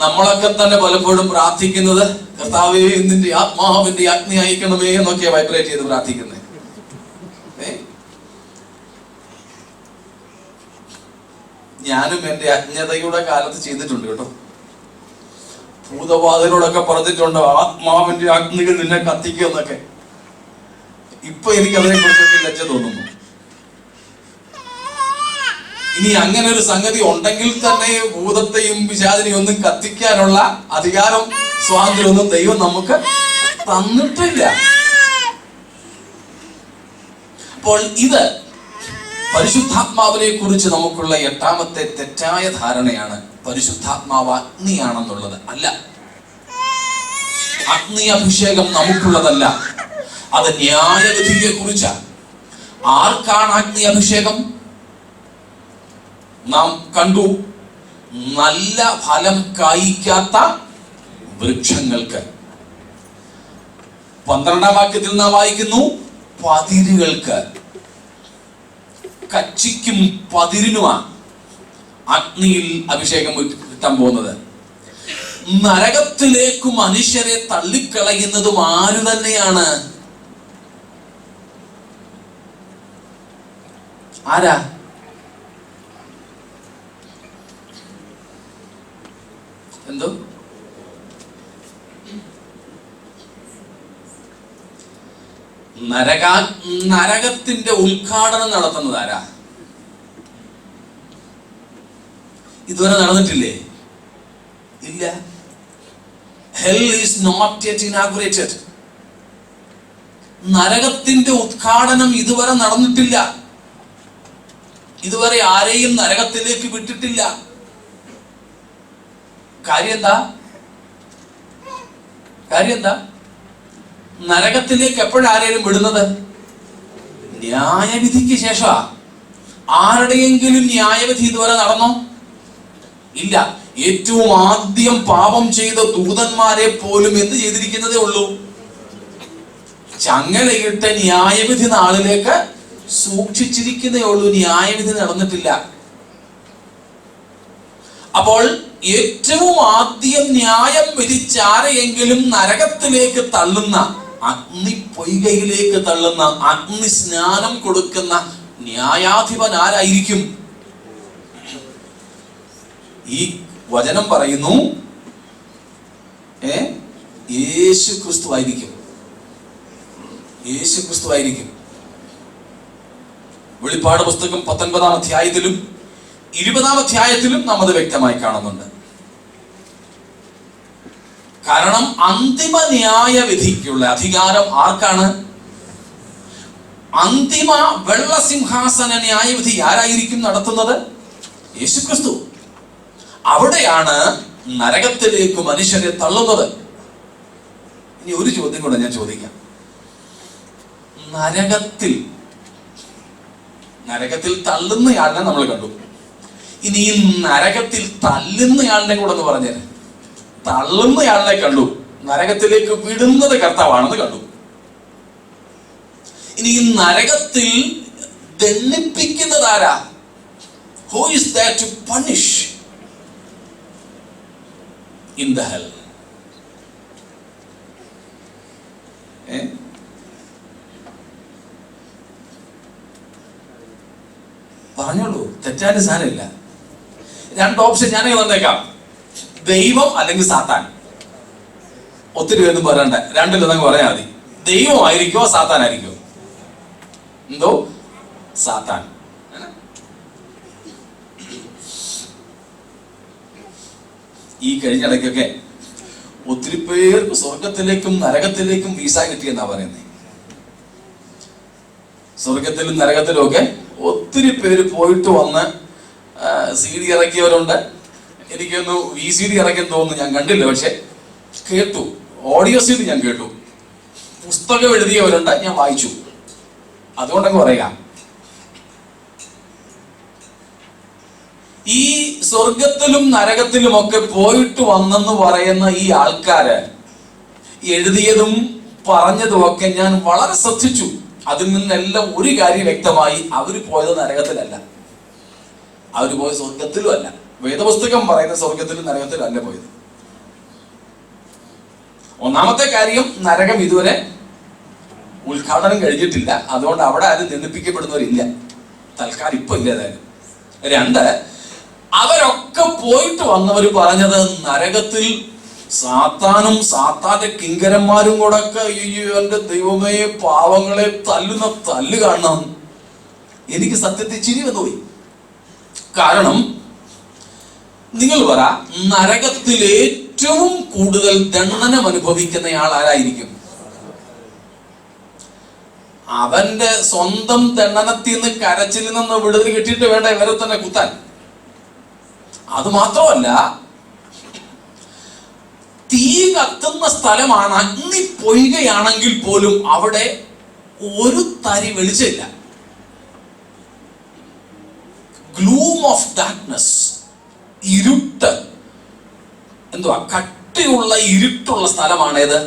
നമ്മളൊക്കെ തന്നെ പലപ്പോഴും പ്രാർത്ഥിക്കുന്നത്, കർത്താവേ നിന്റെ ആത്മാവിന്റെ അഗ്നി അയക്കണമേ എന്നൊക്കെയാ വൈബ്രേറ്റ് ചെയ്ത് പ്രാർത്ഥിക്കുന്നത്. ഞാനും എന്റെ അജ്ഞതയുടെ കാലത്ത് ചെയ്തിട്ടുണ്ട് കേട്ടോ. ഭൂതബാധനോടൊക്കെ പറഞ്ഞിട്ടുണ്ട്, ആത്മാവിന്റെ അഗ്നികൾ നിന്നെ കത്തിക്കുക എന്നൊക്കെ. ഇപ്പൊ എനിക്ക് അതിനെ കുറിച്ചൊക്കെ ലജ്ജ തോന്നുന്നു. ഇനി അങ്ങനെ ഒരു സംഗതി ഉണ്ടെങ്കിൽ തന്നെ ഭൂതത്തെയും പിശാചിനെയും ഒന്നും കത്തിക്കാനുള്ള അധികാരം, സ്വാതന്ത്ര്യമൊന്നും ദൈവം നമുക്ക് തന്നിട്ടില്ല. അപ്പോൾ ഇത് പരിശുദ്ധാത്മാവിനെ കുറിച്ച് നമുക്കുള്ള 8ാമത്തെ തെറ്റായ ധാരണയാണ്. പരിശുദ്ധാത്മാവ് അഗ്നിയാണെന്നുള്ളത് അല്ല. അഗ്നി അഭിഷേകം നമുക്കുള്ളതല്ല, അത് ന്യായവിധിയെ കുറിച്ചാണ്. ആർക്കാണ് അഗ്നി അഭിഷേകം? നാം കണ്ടു, നല്ല ഫലം കായ്ക്കാത്ത വൃക്ഷങ്ങൾക്ക്. 12ാം വാക്യത്തിൽ നാം വായിക്കുന്നു, പതിരുകൾക്ക്. കച്ചിക്കും പതിരിനുമാണ് അഗ്നിയിൽ അഭിഷേകം കിട്ടാൻ പോകുന്നത്. നരകത്തിലേക്ക് മനുഷ്യരെ തള്ളിക്കളയുന്നതും ആര് തന്നെയാണ്? ആരാ? എന്തോ നരകത്തിന്റെ ഉദ്ഘാടനം നടത്തുന്നത് ആരാ? ഇതുവരെ നടന്നിട്ടില്ലേ? ഇല്ല. Hell is not yet inaugurated. നരകത്തിന്റെ ഉദ്ഘാടനം ഇതുവരെ നടന്നിട്ടില്ല. ഇതുവരെ ആരെയും നരകത്തിലേക്ക് വിട്ടിട്ടില്ല. കാര്യം എന്താ? നരകത്തിലേക്ക് എപ്പോഴാരേലും വിടുന്നത്? ന്യായവിധിക്ക് ശേഷമാ. ആരുടെയെങ്കിലും ന്യായവിധി ഇതുവരെ നടന്നോ? ഇല്ല. ഏറ്റവും ആദ്യം പാപം ചെയ്ത ദൂതന്മാരെ പോലും എന്ത് ചെയ്തിരിക്കുന്നതേ ഉള്ളൂ? ചങ്ങലയിട്ട് ന്യായവിധി നാളിലേക്ക് സൂക്ഷിച്ചിരിക്കുന്നേ ഉള്ളൂ. ന്യായവിധി നടന്നിട്ടില്ല. അപ്പോൾ ഏറ്റവും ആദ്യം ന്യായം വിധിച്ചാരെയെങ്കിലും നരകത്തിലേക്ക് തള്ളുന്ന അഗ്നി പൊയ്കയിലേക്ക് തള്ളുന്ന, അഗ്നി സ്നാനം കൊടുക്കുന്ന ന്യായാധിപൻ ആരായിരിക്കും? ഈ വചനം പറയുന്നു യേശു ക്രിസ്തു ആയിരിക്കും. യേശു ക്രിസ്തു ആയിരിക്കും. വെളിപ്പാട് പുസ്തകം 19-ാം അധ്യായത്തിലും 20-ാം അധ്യായത്തിലും നാം അത് വ്യക്തമായി കാണുന്നുണ്ട്. കാരണം അന്തിമ ന്യായ വിധിക്കുള്ള അധികാരം ആർക്കാണ്? അന്തിമ വെള്ളസിംഹാസന ന്യായവിധി ആരായിരിക്കും നടത്തുന്നത്? യേശുക്രിസ്തു. അവിടെയാണ് നരകത്തിലേക്ക് മനുഷ്യരെ തള്ളുന്നത്. ഇനി ഒരു ചോദ്യം കൂടെ ഞാൻ ചോദിക്കാം. നരകത്തിൽ തള്ളുന്നയാളിനെ നമ്മൾ കണ്ടു. ഇനി ഈ നരകത്തിൽ തള്ളുന്നയാളിനെ കൂടെ ഒന്ന് പറഞ്ഞേ. തള്ളുന്നയാളിനെ കണ്ടു, നരകത്തിലേക്ക് വിടുന്നത് കർത്താവാണെന്ന് കണ്ടു. ഇനി ഈ നരകത്തിൽ ദണ്ഡിപ്പിക്കുന്നത് ആരാ? Who is there to punish in the hell? പറഞ്ഞോളൂ, തെറ്റാനും സാരമില്ല. 2 ഓപ്ഷൻ ഞാനേ തന്നേക്കാം. ദൈവം അല്ലെങ്കിൽ സാത്താൻ. ഒത്തിരി പേരൊന്നും പറയണ്ട, രണ്ടിലൊന്നും പറയാൻ മതി. ദൈവമായിരിക്കോ സാത്താനായിരിക്കോ? എന്തോ? സാത്താൻ. ഈ കഴിഞ്ഞിടയ്ക്കൊക്കെ ഒത്തിരി പേർക്ക് സ്വർഗത്തിലേക്കും നരകത്തിലേക്കും വീസ കിട്ടിയെന്നാ പറയുന്നത്. സ്വർഗത്തിലും നരകത്തിലും ഒക്കെ ഒത്തിരി പേര് പോയിട്ട് വന്ന് CD ഇറക്കിയവരുണ്ട്. എനിക്കൊന്ന് VCD ഇറക്കിയെന്ന് തോന്നുന്നു, ഞാൻ കണ്ടില്ല, പക്ഷെ കേട്ടു. ഓഡിയോ CD ഞാൻ കേട്ടു. പുസ്തകം എഴുതിയവരുണ്ട്, ഞാൻ വായിച്ചു. അതുകൊണ്ടങ്ങ് പറയാം. ഈ സ്വർഗത്തിലും നരകത്തിലും ഒക്കെ പോയിട്ട് വന്നെന്ന് പറയുന്ന ഈ ആൾക്കാര് എഴുതിയതും പറഞ്ഞതും ഒക്കെ ഞാൻ വളരെ ശ്രദ്ധിച്ചു. അതിൽ നിന്നെല്ലാം ഒരു കാര്യം വ്യക്തമായി: അവര് പോയത് നരകത്തിലല്ല, അവര് പോയത് സ്വർഗത്തിലും അല്ല. വേദപുസ്തകം പറയുന്ന സ്വർഗത്തിലും നരകത്തിലും അല്ല പോയത്. ഒന്നാമത്തെ കാര്യം, നരകം ഇതുവരെ ഉദ്ഘാടനം കഴിഞ്ഞിട്ടില്ല. അതുകൊണ്ട് അവിടെ ആരും നിന്ദിപ്പിക്കപ്പെടുന്നവരില്ല, തൽക്കാലം ഇപ്പൊ ഇല്ല ഏതായാലും. 2, അവരൊക്കെ പോയിട്ട് വന്നവര് പറഞ്ഞത് നരകത്തിൽ സാത്താനും സാത്താന്റെ കിങ്കരന്മാരും കൂടെ ഒക്കെ എന്റെ ദൈവമേ പാവങ്ങളെ തല്ലുന്ന തല്ല് കാണണം. എനിക്ക് സത്യത്തിൽ ചിരി വന്നുപോയി. കാരണം നിങ്ങൾ പറ, നരകത്തിൽ ഏറ്റവും കൂടുതൽ ദണ്ഡനം അനുഭവിക്കുന്നയാൾ ആരായിരിക്കും? അവന്റെ സ്വന്തം ദണ്ഡനത്തിൽ നിന്ന്, കരച്ചിൽ നിന്ന് വിടുതൽ കിട്ടിയിട്ട് വേണ്ട ഇവരെ തന്നെ കുത്താൻ. അത് മാത്രമല്ല, തീ കത്തുന്ന സ്ഥലമാണ്, അഗ്നി പൊയ്കയാണെങ്കിൽ പോലും അവിടെ ഒരു തരി വെളിച്ചമില്ല. ഗ്ലൂം ഓഫ് ഡാർക്ക്നെസ്, ഇരുട്ട്. എന്തുവാ? കട്ടിയുള്ള ഇരുട്ടുള്ള സ്ഥലമാണേത്?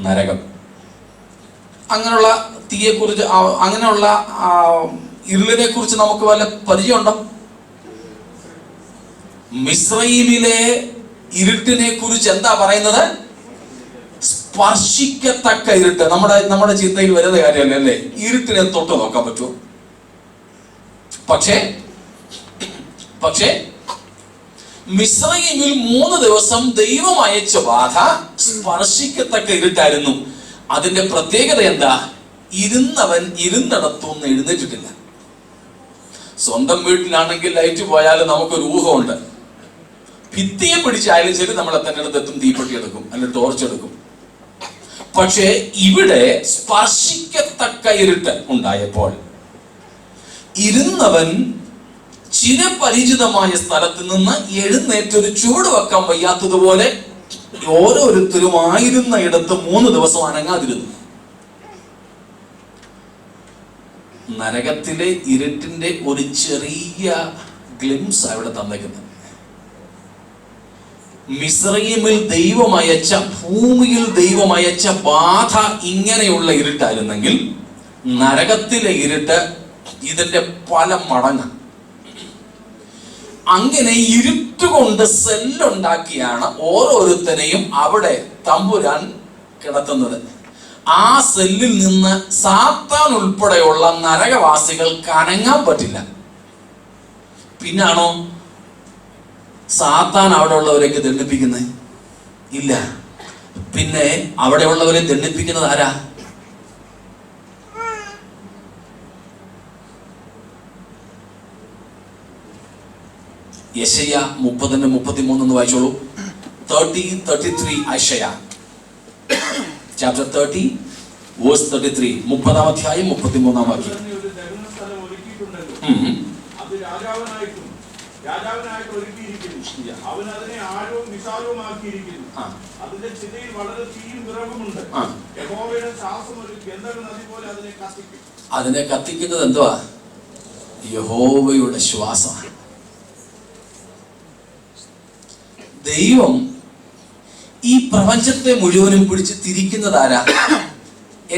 നരകം. അങ്ങനെയുള്ള തീയെ കുറിച്ച്, അങ്ങനെയുള്ള ഇരുളിനെ കുറിച്ച് നമുക്ക് വല്ല പരിചയമുണ്ടോ? മിസ്രയീമിലെ ഇരുട്ടിനെ കുറിച്ച് എന്താ പറയുന്നത്? സ്പർശിക്കത്തക്ക ഇരുട്ട്. നമ്മുടെ ചിന്തയിൽ വരുന്ന കാര്യമല്ല അല്ലേ? ഇരുട്ടിനെ തൊട്ട് നോക്കാൻ പറ്റുമോ? പക്ഷേ മിസ്രയീമിൽ 3 ദിവസം ദൈവം അയച്ച ബാധ സ്പർശിക്കത്തക്ക ഇരുട്ടായിരുന്നു. അതിന്റെ പ്രത്യേകത എന്താ? ഇരുന്നവൻ ഇരുന്നിടത്തൊന്നും എഴുന്നേറ്റിട്ടില്ല. സ്വന്തം വീട്ടിലാണെങ്കിൽ ലൈറ്റ് പോയാൽ നമുക്കൊരു ഊഹമുണ്ട്. ഭിത്തിയെ പിടിച്ചായാലും ശരി, നമ്മളെ തന്നെ അടുത്തെത്തും, തീപ്പെട്ടി എടുക്കും, അല്ലെങ്കിൽ ടോർച്ച് എടുക്കും. പക്ഷേ ഇവിടെ സ്പർശിക്കത്തക്ക ഇരുട്ട് ഉണ്ടായപ്പോൾ ഇരുന്നവൻ ചിരപരിചിതമായ സ്ഥലത്ത് നിന്ന് എഴുന്നേറ്റൊരു ചൂട് വെക്കാൻ വയ്യാത്തതുപോലെ ഓരോരുത്തരും ആയിരുന്ന ഇടത്ത് 3 ദിവസം അനങ്ങാതിരുന്നു. നരകത്തിലെ ഇരുട്ടിന്റെ ഒരു ചെറിയ ഗ്ലിംസ് അവിടെ തന്നേക്കുന്നത്. മിസ്രയീമിൽ ദൈവം അയച്ച, ഭൂമിയിൽ ദൈവം അയച്ച ബാധ ഇങ്ങനെയുള്ള ഇരുട്ടായിരുന്നെങ്കിൽ നരകത്തിലെ ഇരുട്ട് ഇതിന്റെ പല മടങ്ങ്. അങ്ങനെ ഇരുട്ടുകൊണ്ട് സെല്ലുണ്ടാക്കിയാണ് ഓരോരുത്തരെയും അവിടെ തമ്പുരാൻ കിടത്തുന്നത്. ആ സെല്ലിൽ നിന്ന് സാത്താൻ ഉൾപ്പെടെയുള്ള നരകവാസികൾക്ക് അനങ്ങാൻ പറ്റില്ല. പിന്നാണോ സാത്താൻ അവിടെ ഉള്ളവരെയൊക്കെ ദണ്ഡിപ്പിക്കുന്നത്? ഇല്ല. പിന്നെ അവിടെയുള്ളവരെ ദണ്ഡിപ്പിക്കുന്നത് ആരാ? യെശയ്യ 30:33 വായിച്ചോളൂ. 30:33 ഐശയ്യ chapter 30 verse 33, 30-ാം അധ്യായം 33-ാം വാക്യം. രാജാവിനായിട്ട് ഒരുക്കിയിരിക്കുന്നു. അവൻ അതിനെ ആഴവും വിശാലവുമാക്കിയിരിക്കുന്നു. അതിന്റെ ചിതയിൽ വളരെ തീയും വിറകുമുണ്ട്. യഹോവയുടെ ശ്വാസം ഒരു ഗന്ധക നദി പോലെ അതിനെ കത്തിക്കും. അതിനെ കത്തിക്കുന്നത് എന്തുവാ? യഹോവയുടെ ശ്വാസമാണ്. ദൈവം ഈ പ്രപഞ്ചത്തെ മുഴുവനും പിടിച്ച് തിരിക്കുന്നത് ആരാ?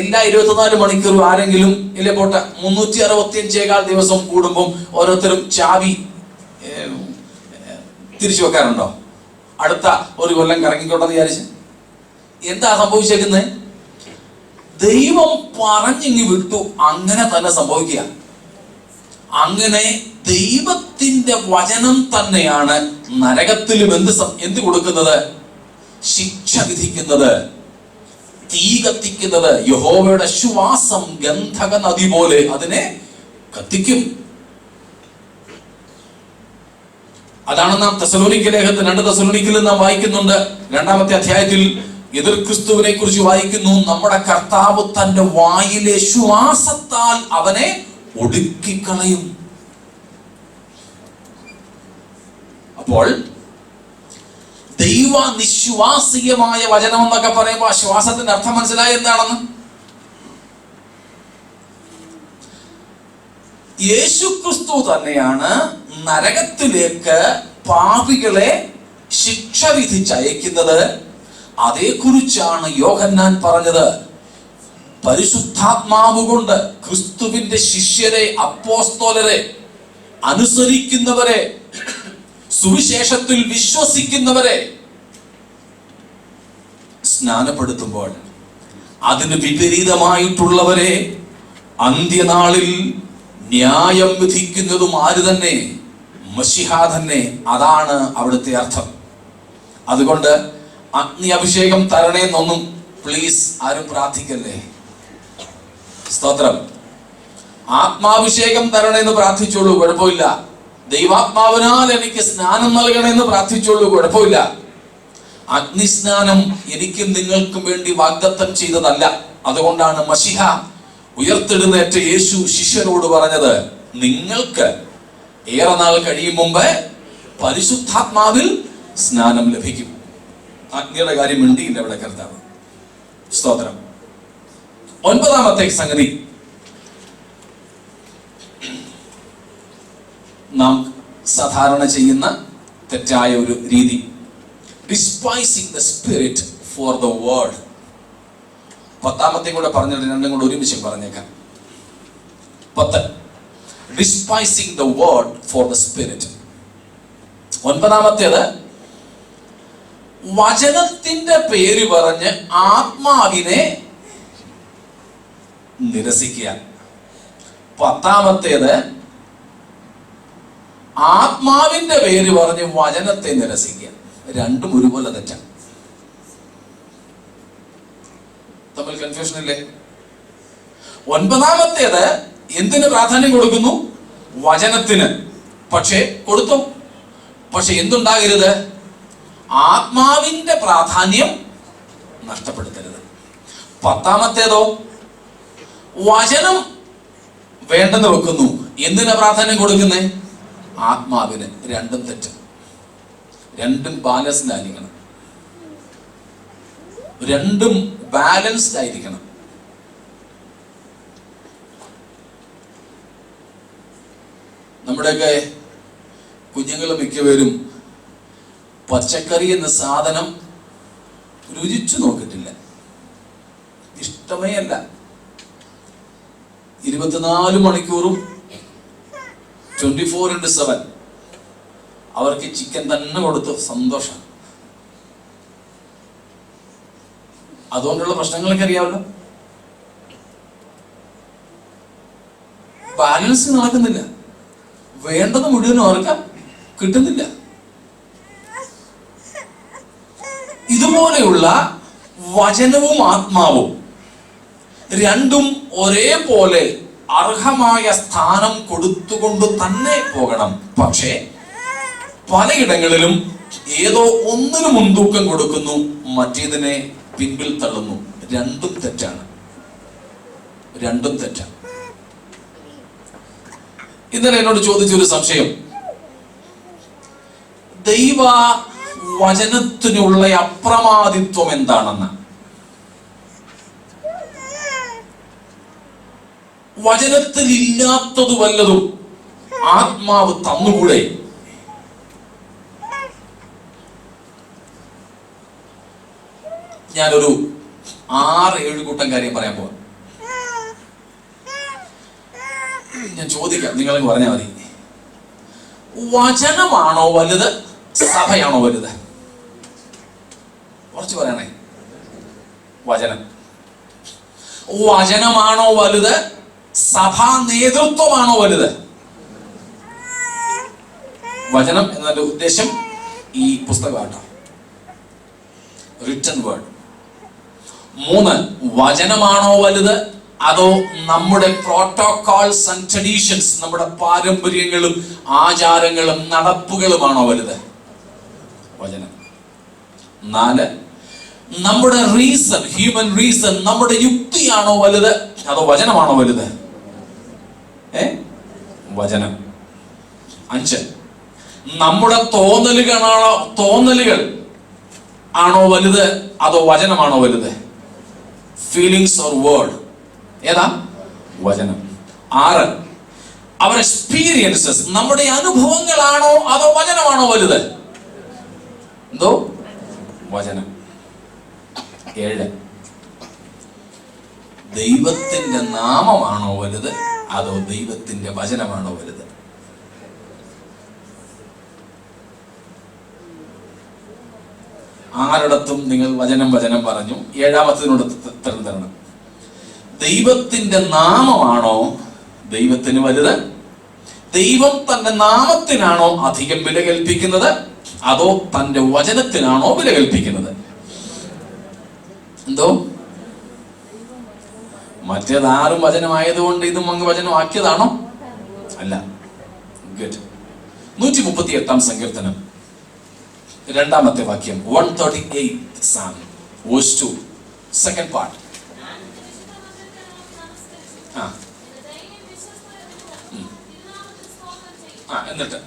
എല്ലാ 24 മണിക്കൂറും ആരെങ്കിലും ഇല്ലേ പോട്ടെ 365 ദിവസം കൂടുമ്പം ഓരോരുത്തരും ചാവി തിരിച്ചു വെക്കാറുണ്ടോ? അടുത്ത ഒരു കൊല്ലം കറങ്ങിക്കോട്ടെന്ന് വിചാരിച്ച്. എന്താ സംഭവിച്ചേക്കുന്നത്? ദൈവം പറഞ്ഞിങ്ങി വിട്ടു, അങ്ങനെ തന്നെ സംഭവിക്കുക. അങ്ങനെ ദൈവത്തിന്റെ വചനം തന്നെയാണ് നരകത്തിലും എന്ത് കൊടുക്കുന്നത്? ശിക്ഷ വിധിക്കുന്നത്, തീ കത്തിക്കുന്നത്. യഹോവയുടെ ശ്വാസം ഗന്ധക നദി പോലെ അതിനെ കത്തിക്കും. അതാണ് നാം തെസ്സലോനിക്ക ലേഖനത്തിൽ 2 തെസ്സലോനിക്കയിൽ നാം വായിക്കുന്നുണ്ട്. 2-ാമത്തെ അധ്യായത്തിൽ എതിർ ക്രിസ്തുവിനെ കുറിച്ച് വായിക്കുന്നു. നമ്മുടെ കർത്താവ് തന്റെ വായിലെ ശ്വാസത്താൽ അവനെ ഒടുക്കിക്കളയും. അപ്പോൾ ദൈവ നിശ്വാസീയമായ വചനം എന്നൊക്കെ പറയുമ്പോൾ ആ ശ്വാസത്തിന്റെ അർത്ഥം മനസ്സിലായ എന്താണെന്ന്? യേശുക്രിസ്തു തന്നെയാണ് നരകത്തിലേക്ക് പാപികളെ ശിക്ഷ വിധിച്ചയക്കുന്നത്. അതേക്കുറിച്ചാണ് യോഹന്നാൻ പറഞ്ഞത്, പരിശുദ്ധാത്മാവ് കൊണ്ട് ക്രിസ്തുവിന്റെ ശിഷ്യരെ, അപ്പോസ്തലരെ, അനുസരിക്കുന്നവരെ, സുവിശേഷത്തിൽ വിശ്വസിക്കുന്നവരെ സ്നാനപ്പെടുത്തുമ്പോൾ അതിന് വിപരീതമായിട്ടുള്ളവരെ അന്ത്യനാളിൽ ന്യായം വിധിക്കുന്നതും ആര് തന്നെ? മശിഹ തന്നെ. അതാണ് അവിടുത്തെ അർത്ഥം. അതുകൊണ്ട് അഗ്നി അഭിഷേകം തരണേന്നൊന്നും പ്ലീസ് ആരും പ്രാർത്ഥിക്കല്ലേ. സ്തോത്രം. ആത്മാഭിഷേകം തരണേന്ന് പ്രാർത്ഥിച്ചോളൂ, കുഴപ്പമില്ല. ദൈവാത്മാവിനാൽ എനിക്ക് സ്നാനം നൽകണമെന്ന് പ്രാർത്ഥിച്ചോളൂ, കുഴപ്പമില്ല. അഗ്നിസ്നാനം എനിക്കും നിങ്ങൾക്കും വേണ്ടി വാഗ്ദത്തം ചെയ്തതല്ല. അതുകൊണ്ടാണ് മശിഹ ഉയർത്തെഴുന്നേറ്റ യേശു ശിഷ്യരോട് പറഞ്ഞത്, നിങ്ങൾക്ക് ഏറെ നാൾ കഴിയും മുമ്പ് പരിശുദ്ധാത്മാവിൽ സ്നാനം ലഭിക്കും. അഗ്നിയുടെ കാര്യം മിണ്ടിയില്ല ഇവിടെ കർത്താവ്. സ്തോത്രം. 9-ാമത്തെ സംഗതി നാം സാധാരണ ചെയ്യുന്ന തെറ്റായ ഒരു രീതി, despising the spirit for the word. 10-ാമത്തെ കൂടെ പറഞ്ഞിട്ട് 2 കൂടെ ഒരുമിച്ച് പറഞ്ഞേക്കാം. 10, despising the word for the spirit. 9-ാമത്തേത് വചനത്തിന്റെ പേര് പറഞ്ഞ് ആത്മാവിനെ നിരസിക്കുക. 10-ാമത്തേത് ആത്മാവിന്റെ പേര് പറഞ്ഞ് വചനത്തെ നിരസിക്കുക. രണ്ടും ഒരുപോലെ തെറ്റാണ്. തമ്മിൽ കൺഫ്യൂഷൻ ഇല്ലേ? 9-ാമത്തേത് എന്തിന് പ്രാധാന്യം കൊടുക്കുന്നു? വചനത്തിന്. പക്ഷേ കൊടുത്തു. പക്ഷെ എന്തുണ്ടാകരുത്? ആത്മാവിന്റെ പ്രാധാന്യം നഷ്ടപ്പെടുത്തരുത്. 10-ാമത്തേതോ വചനം വേണ്ടെന്ന് വെക്കുന്നു. എന്തിനാ പ്രാധാന്യം കൊടുക്കുന്നേ? ആത്മാവിന്. രണ്ടും തെറ്റ്. രണ്ടും ബാലൻസ്ഡ് ആയിരിക്കണം. രണ്ടും ബാലൻസ്ഡ് ആയിരിക്കണം. നമ്മുടെയൊക്കെ കുഞ്ഞുങ്ങൾ മിക്കവരും പച്ചക്കറി എന്ന സാധനം രുചിച്ചു നോക്കിയിട്ടില്ല. ഇഷ്ടമേ അല്ല. 24 മണിക്കൂറും 24/7 അവർക്ക് ചിക്കൻ തന്നെ കൊടുത്ത് സന്തോഷം. അതുകൊണ്ടുള്ള പ്രശ്നങ്ങളൊക്കെ അറിയാമല്ലോ. ബാലൻസ് നടക്കുന്നില്ല. വേണ്ടത് മുഴുവനും അവർക്ക് കിട്ടുന്നില്ല. ഇതുപോലെയുള്ള വചനവും ആത്മാവും രണ്ടും ഒരേപോലെ അർഹമായ സ്ഥാനം കൊടുത്തുകൊണ്ട് തന്നെ പോകണം. പക്ഷേ പലയിടങ്ങളിലും ഏതോ ഒന്നിനു മുൻതൂക്കം കൊടുക്കുന്നു, മറ്റേതിനെ പിൻപിൽ തള്ളുന്നു. രണ്ടും തെറ്റാണ്. ഇന്നലെ എന്നോട് ചോദിച്ചൊരു സംശയം, ദൈവ വചനത്തിനുള്ള അപ്രമാദിത്വം എന്താണെന്ന്. വചനത്തിൽ ഇല്ലാത്തത് വല്ലതും ആത്മാവ് തന്നുകൂടെ? ഞാനൊരു 6-7 കൂട്ടം കാര്യം പറയാൻ പോവാം. ഞാൻ ചോദിക്കാം, നിങ്ങളെ പറഞ്ഞാൽ മതി. വചനമാണോ വലുത്, സഭയാണോ വലുത്? കുറച്ച് പറയണേ. വചനമാണോ വലുത്, സഭാ നേതൃത്വമാണോ വലുത്? വചനം എന്നതിന്റെ ഉദ്ദേശം ഈ പുസ്തകമാട്ടോ, റിട്ടൺ വേർഡ്. 3, വചനമാണോ വലുത്, അതോ നമ്മുടെ പ്രോട്ടോകോൾസ് ആൻഡ് ട്രഡീഷൻസ്, നമ്മുടെ പാരമ്പര്യങ്ങളും ആചാരങ്ങളും നടപ്പുകളുമാണോ വലുത്? വചനം. 4, നമ്മുടെ റീസൺ, ഹ്യൂമൻ റീസൺ, നമ്മുടെ യുക്തിയാണോ വലുത്, അതോ വചനമാണോ വലുത്? വചനം. 5, നമ്മുടെ തോന്നലുകൾ ആണോ വലുത്, അതോ വചനമാണോ വലുത്? ഫീലിങ്സ് ഓർ വേർഡ്, ഏതാ? വചനം. 6, അവർ എക്സ്പീരിയൻസസ്, നമ്മുടെ അനുഭവങ്ങളാണോ അതോ വചനമാണോ വലുത്? എന്തോ? വചനം. 7, ദൈവത്തിന്റെ നാമമാണോ വലുത്, അതോ ദൈവത്തിന്റെ വചനമാണോ വലുത്? ആരിടത്തും നിങ്ങൾ വചനം പറഞ്ഞു. 7-ാമത്തതിനോട് ഉത്തരം തരണം. ദൈവത്തിന്റെ നാമമാണോ ദൈവത്തിന് വലുത്? ദൈവം തന്റെ നാമത്തിനാണോ അധികം വില കൽപ്പിക്കുന്നത്, അതോ തന്റെ വചനത്തിനാണോ വില കൽപ്പിക്കുന്നത്? എന്തോ? മറ്റേതാരും വചനമായതുകൊണ്ട് ഇതും അങ്ങ് വചനമാക്കിയതാണോ? അല്ല. ഗുഡ്. 138-ാം സങ്കീർത്തനം 2-ാമത്തെ വാക്യം, 138th Psalm, verse 2, second part. എന്നിട്ട്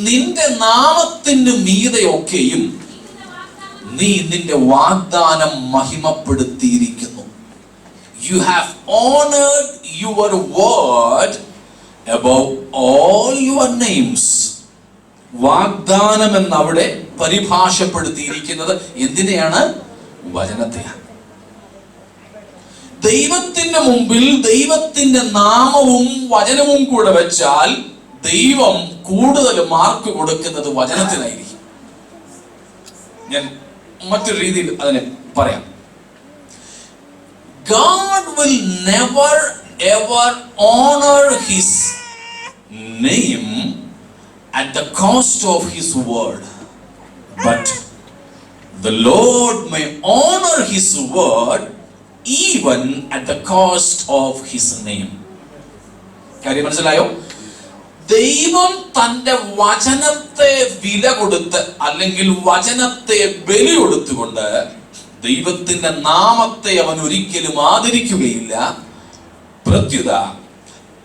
നിന്റെ നാമത്തിന് മീതെയൊക്കെയും നീ നിന്റെ വാഗ്ദാനം മഹിമപ്പെടുത്തിയിരിക്കുന്നു. You have honored your word above all your names. വാഗ്ദാനം എന്നവിടെ പരിഭാഷപ്പെടുത്തിയിരിക്കുന്നത് എന്തിനെയാണ്? വചനത്തെയാണ്. ദൈവത്തിന്റെ മുമ്പിൽ ദൈവത്തിന്റെ നാമവും വചനവും കൂടെ വെച്ചാൽ ദൈവം കൂടുതൽ മാർക്ക് കൊടുക്കുന്നത് വചനത്തിനായിരിക്കും. ഞാൻ മറ്റൊരു രീതിയിൽ അതിനെ പറയാം. God will never ever honor his name at the cost of his word, but the Lord may honor his word even at the cost of his name. കാര്യം മനസ്സിലായോ? ദൈവം തന്റെ വചനത്തെ വില കൊടുത്ത് അല്ലെങ്കിൽ വചനത്തെ ബലി കൊടുത്തുകൊണ്ട് ദൈവത്തിന്റെ നാമത്തെ അവൻ ഒരിക്കലും ആദരിക്കുകയില്ല. പ്രത്യുത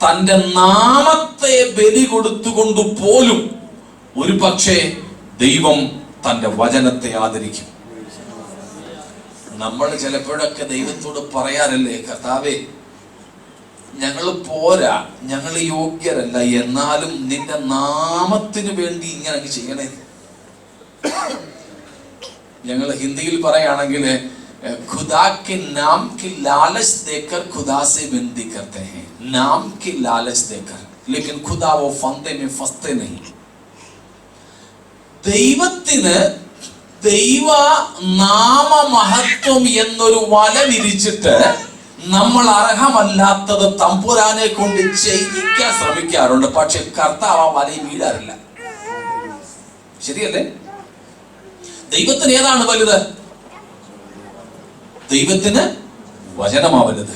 തന്റെ നാമത്തെ ബലി കൊടുത്തുകൊണ്ട് പോലും ഒരു പക്ഷേ ദൈവം തന്റെ വചനത്തെ ആദരിക്കും. നമ്മൾ ചിലപ്പോഴൊക്കെ ദൈവത്തോട് പറയാറില്ലേ, കർത്താവേ ഞങ്ങൾ പോരാ, ഞങ്ങൾ യോഗ്യരല്ല, എന്നാലും നിന്റെ നാമത്തിന് വേണ്ടി ഇങ്ങനെ ചെയ്യണേ. ഞങ്ങൾ ഹിന്ദിയിൽ പറയുകയാണെങ്കിൽ खुदा के नाम की लालच देकर खुदा से विनती करते हैं, नाम की लालच देकर, लेकिन खुदा वो फंदे में फंसते नहीं. ദൈവത്തിന് ദൈവ നാമ മഹത്വം എന്നൊരു വല വിരിച്ചിട്ട് നമ്മൾ അർഹമല്ലാത്തത് തമ്പുരാനെ കൊണ്ട് ചെയ്യിക്കാൻ ശ്രമിക്കാറുണ്ട്. പക്ഷെ കർത്താവ് ആ വലയിൽ വീഴാറില്ല. ശരിയല്ലേ? ദൈവത്തിന് ഏതാണ് വലുത്? ദൈവത്തിന് വചനമാ വലുത്.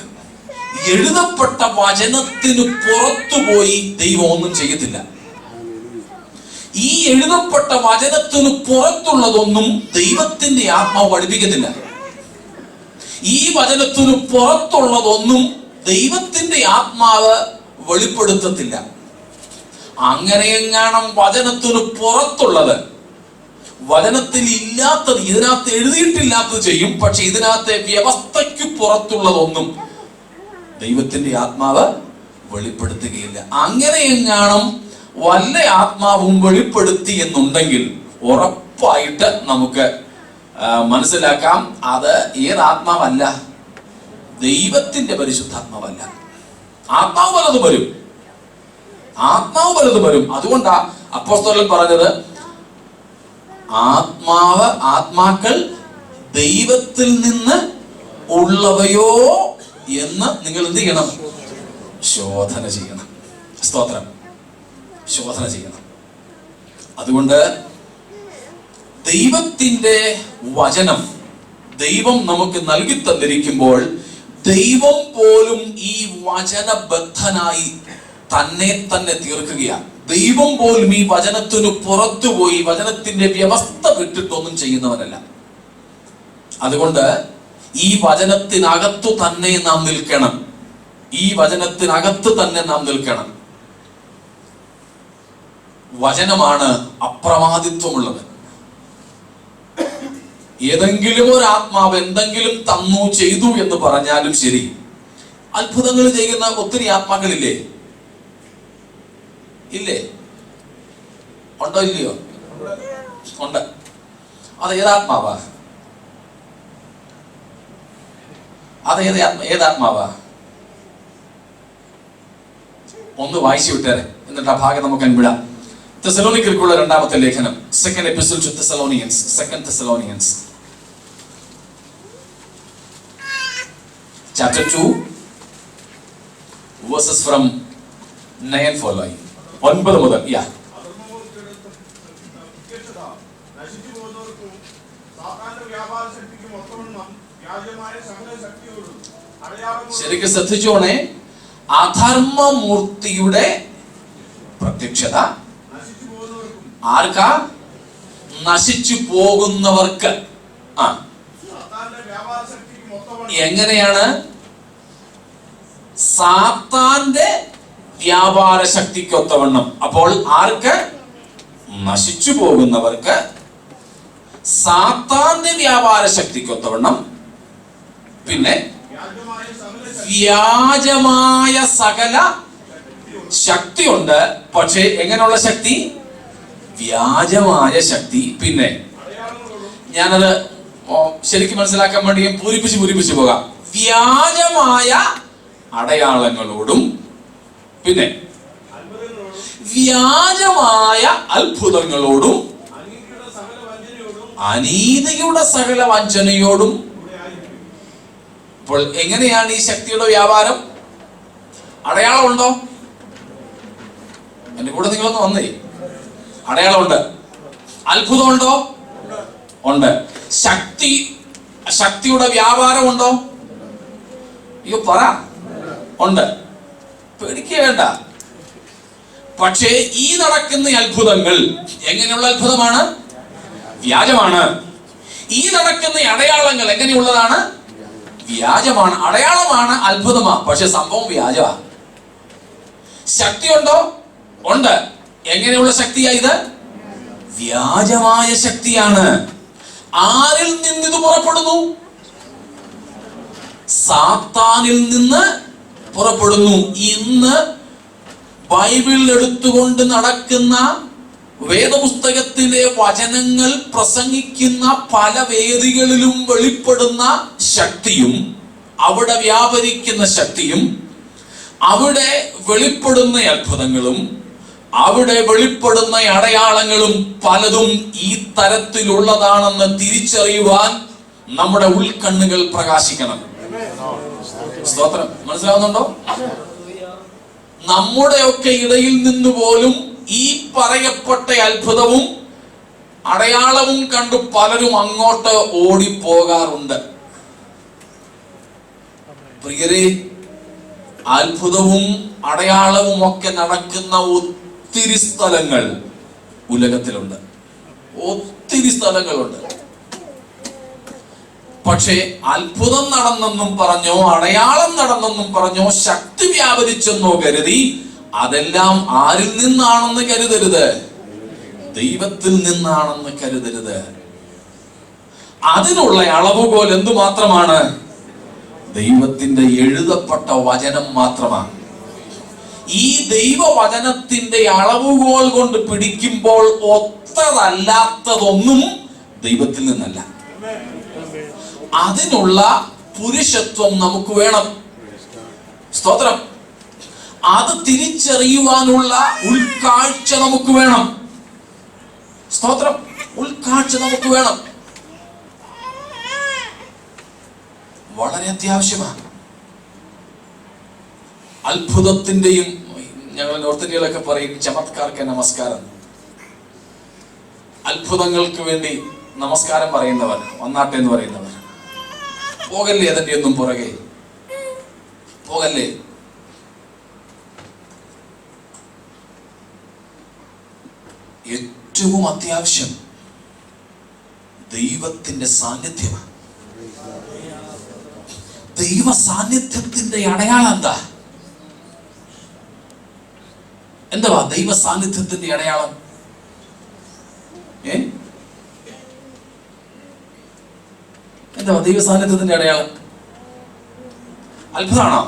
എഴുതപ്പെട്ട വചനത്തിന് പുറത്തുപോയി ദൈവം ഒന്നും ചെയ്യത്തില്ല. ഈ എഴുതപ്പെട്ട വചനത്തിന് പുറത്തുള്ളതൊന്നും ദൈവത്തിന്റെ ആത്മാവ് പഠിപ്പിക്കത്തില്ല. ഈ വചനത്തിന് പുറത്തുള്ളതൊന്നും ദൈവത്തിന്റെ ആത്മാവ് വെളിപ്പെടുത്തത്തില്ല. അങ്ങനെയെങ്ങാനും വചനത്തിന് പുറത്തുള്ളത്, വചനത്തിൽ ഇല്ലാത്തത്, ഇതിനകത്ത് എഴുതിയിട്ടില്ലാത്തത് ചെയ്യും. പക്ഷെ ഇതിനകത്തെ വ്യവസ്ഥയ്ക്ക് പുറത്തുള്ളതൊന്നും ദൈവത്തിന്റെ ആത്മാവ് വെളിപ്പെടുത്തുകയില്ല. അങ്ങനെയെങ്ങാനും വല്ല ആത്മാവും വെളിപ്പെടുത്തി എന്നുണ്ടെങ്കിൽ ഉറപ്പായിട്ട് നമുക്ക് മനസ്സിലാക്കാം അത് ഏതാത്മാവല്ല, ദൈവത്തിന്റെ പരിശുദ്ധാത്മാവല്ല. ആത്മാവ് പലതും വരും, ആത്മാവ് പലതും വരും. അതുകൊണ്ടാ അപ്പോസ്തലൻ പറഞ്ഞത് ആത്മാക്കൾ ദൈവത്തിൽ നിന്ന് ഉള്ളവയോ എന്ന് നിങ്ങൾ എന്ത് ചെയ്യണം? ശോധന ചെയ്യണം. സ്തോത്രം, ശോധന ചെയ്യണം. അതുകൊണ്ട് ദൈവത്തിന്റെ വചനം ദൈവം നമുക്ക് നൽകി തന്നിരിക്കുമ്പോൾ ദൈവം പോലും ഈ വചനബദ്ധനായി തന്നെ തീർക്കുകയാണ്. ദൈവം പോലും ഈ വചനത്തിന് പുറത്തുപോയി വചനത്തിന്റെ വ്യവസ്ഥ വിട്ടിട്ടൊന്നും ചെയ്യുന്നവനല്ല. അതുകൊണ്ട് ഈ വചനത്തിനകത്തു തന്നെ നാം നിൽക്കണം. ഈ വചനത്തിനകത്ത് തന്നെ നാം നിൽക്കണം. വചനമാണ് അപ്രമാദിത്വമുള്ളത്. ഏതെങ്കിലും ഒരു ആത്മാവ് എന്തെങ്കിലും തന്നു ചെയ്തു എന്ന് പറഞ്ഞാലും ശരി, അത്ഭുതങ്ങൾ ചെയ്യുന്ന ഒത്തിരി ആത്മാക്കളില്ലേ? ഇല്ലേ? ഉണ്ടോ ഇല്ലയോ? ഉണ്ട്. അത് ഏതാത്മാവാ? അത് ഏതാത്മാവാ? ഒന്ന് വായിച്ചു വിട്ടേരെ, എന്നിട്ട് ആ ഭാഗം നമുക്ക് അൻപിടാം. തെസ്സലോനിക്കർക്കുള്ള രണ്ടാമത്തെ ലേഖനം, second epistle to Thessalonians, second Thessalonians chapter 2 verses from 9 following. 9 മുതൽ ശരിക്കും ശ്രദ്ധിച്ചോണേ. അധർമ്മമൂർത്തിയുടെ പ്രത്യക്ഷത ആർക്കാ? നശിച്ചു പോകുന്നവർക്ക്. എങ്ങനെയാണ്? സാത്താന്റെ വ്യാപാര ശക്തിക്കൊത്തവണ്ണം. അപ്പോൾ ആർക്ക്? നശിച്ചു പോകുന്നവർക്ക് സാത്താന്റെ വ്യാപാര ശക്തിക്കൊത്തവണ്ണം. പിന്നെ വ്യാജമായ സകല ശക്തിയുണ്ട്. പക്ഷേ എങ്ങനെയുള്ള ശക്തി? വ്യാജമായ ശക്തി. പിന്നെ ഞാനത് ശരിക്കും മനസ്സിലാക്കാൻ വേണ്ടി പൂരിപ്പിച്ച് പോകാം. വ്യാജമായ അടയാളങ്ങളോടും പിന്നെ വ്യാജമായ അത്ഭുതങ്ങളോടും അനീതിയുടെ സകല വഞ്ചനയോടും. അപ്പോൾ എങ്ങനെയാണ് ഈ ശക്തിയുടെ വ്യാപാരം? അടയാളമുണ്ടോ? എന്റെ കൂടെ നിങ്ങളൊന്ന് വന്നേ. അടയാളമുണ്ട്. അത്ഭുതമുണ്ടോ? ഉണ്ട്. ശക്തിയുടെ വ്യാപാരം ഉണ്ടോ? അയ്യോ പറ. ഉണ്ട്. പേടിക്കുക വേണ്ട. പക്ഷേ ഈ നടക്കുന്ന അത്ഭുതങ്ങൾ എങ്ങനെയുള്ള അത്ഭുതമാണ്? വ്യാജമാണ്. ഈ നടക്കുന്ന അടയാളങ്ങൾ എങ്ങനെയുള്ളതാണ്? വ്യാജമാണ്. അടയാളമാണ്, അത്ഭുതമാണ്, പക്ഷെ സംഭവം വ്യാജമാണ്. ശക്തിയുണ്ടോ? ഉണ്ട്. എങ്ങനെയുള്ള ശക്തിയാ ഇത്? വ്യാജമായ ശക്തിയാണ്. ആരിൽ നിന്ന് ഇത് പുറപ്പെടുന്നു? സാത്താനിൽ നിന്ന് പുറപ്പെടുന്നു. ഇന്ന് ബൈബിൾ എടുത്തുകൊണ്ട് നടക്കുന്ന, വേദപുസ്തകത്തിലെ വചനങ്ങൾ പ്രസംഗിക്കുന്ന പല വേദികളിലും വെളിപ്പെടുന്ന ശക്തിയും, അവിടെ വ്യാപരിക്കുന്ന ശക്തിയും, അവിടെ വെളിപ്പെടുന്ന അത്ഭുതങ്ങളും, അവിടെ വെളിപ്പെടുന്ന അടയാളങ്ങളും പലതും ഈ തരത്തിലുള്ളതാണെന്ന് തിരിച്ചറിയുവാൻ നമ്മുടെ ഉൾക്കണ്ണുകൾ പ്രകാശിക്കണം. സ്തോത്രം. മനസ്സിലാവുന്നുണ്ടോ? നമ്മുടെയൊക്കെ ഇടയിൽ നിന്ന് പോലും ഈ പറയപ്പെട്ട അത്ഭുതവും അടയാളവും കണ്ടു പലരും അങ്ങോട്ട് ഓടിപ്പോകാറുണ്ട്. പ്രിയരെ, അത്ഭുതവും അടയാളവും ഒക്കെ നടക്കുന്ന ഒത്തിരി സ്ഥലങ്ങൾ ഉലകത്തിലുണ്ട്. ഒത്തിരി സ്ഥലങ്ങളുണ്ട്. പക്ഷേ അത്ഭുതം നടന്നെന്നും പറഞ്ഞോ, അടയാളം നടന്നെന്നും പറഞ്ഞോ, ശക്തി വ്യാപരിച്ചെന്നോ കരുതി അതെല്ലാം ആരിൽ നിന്നാണെന്ന് കരുതരുത്, ദൈവത്തിൽ നിന്നാണെന്ന് കരുതരുത്. അതിനുള്ള അളവുകോൽ എന്തുമാത്രമാണ്? ദൈവത്തിന്റെ എഴുതപ്പെട്ട വചനം മാത്രമാണ്. ഈ ദൈവവചനത്തിന്റെ അളവുകോൽ കൊണ്ട് പിടിക്കുമ്പോൾ ഒത്തതല്ലാത്തതൊന്നും ദൈവത്തിൽ നിന്നല്ല. അതിനുള്ള പുരുഷത്വം നമുക്ക് വേണം. സ്തോത്രം. അത് തിരിച്ചറിയുവാനുള്ള ഉൾക്കാഴ്ച നമുക്ക് വേണം. സ്തോത്രം. ഉൾക്കാഴ്ച നമുക്ക് വേണം. വളരെ അത്യാവശ്യമാണ്. അത്ഭുതത്തിന്റെയും, ഞങ്ങൾ നോർത്ത് ഇന്ത്യയിലൊക്കെ പറയും ചമത്കാർക്ക് നമസ്കാരം. അത്ഭുതങ്ങൾക്ക് വേണ്ടി നമസ്കാരം പറയുന്നവർ, വന്നാട്ടെ എന്ന് പറയുന്നവർ, പോകല്ലേ അതിന്റെ ഒന്നും പുറകെ, പോകല്ലേ. ഏറ്റവും അത്യാവശ്യം ദൈവത്തിന്റെ സാന്നിധ്യമാണ്. ദൈവ സാന്നിധ്യത്തിന്റെ അടയാളം എന്താ? എന്തുവാ ദൈവ സാന്നിധ്യത്തിന്റെ അടയാളം? എന്തുവാ ദൈവ സാന്നിധ്യത്തിന്റെ അടയാളം? അത്ഭുതമാണോ?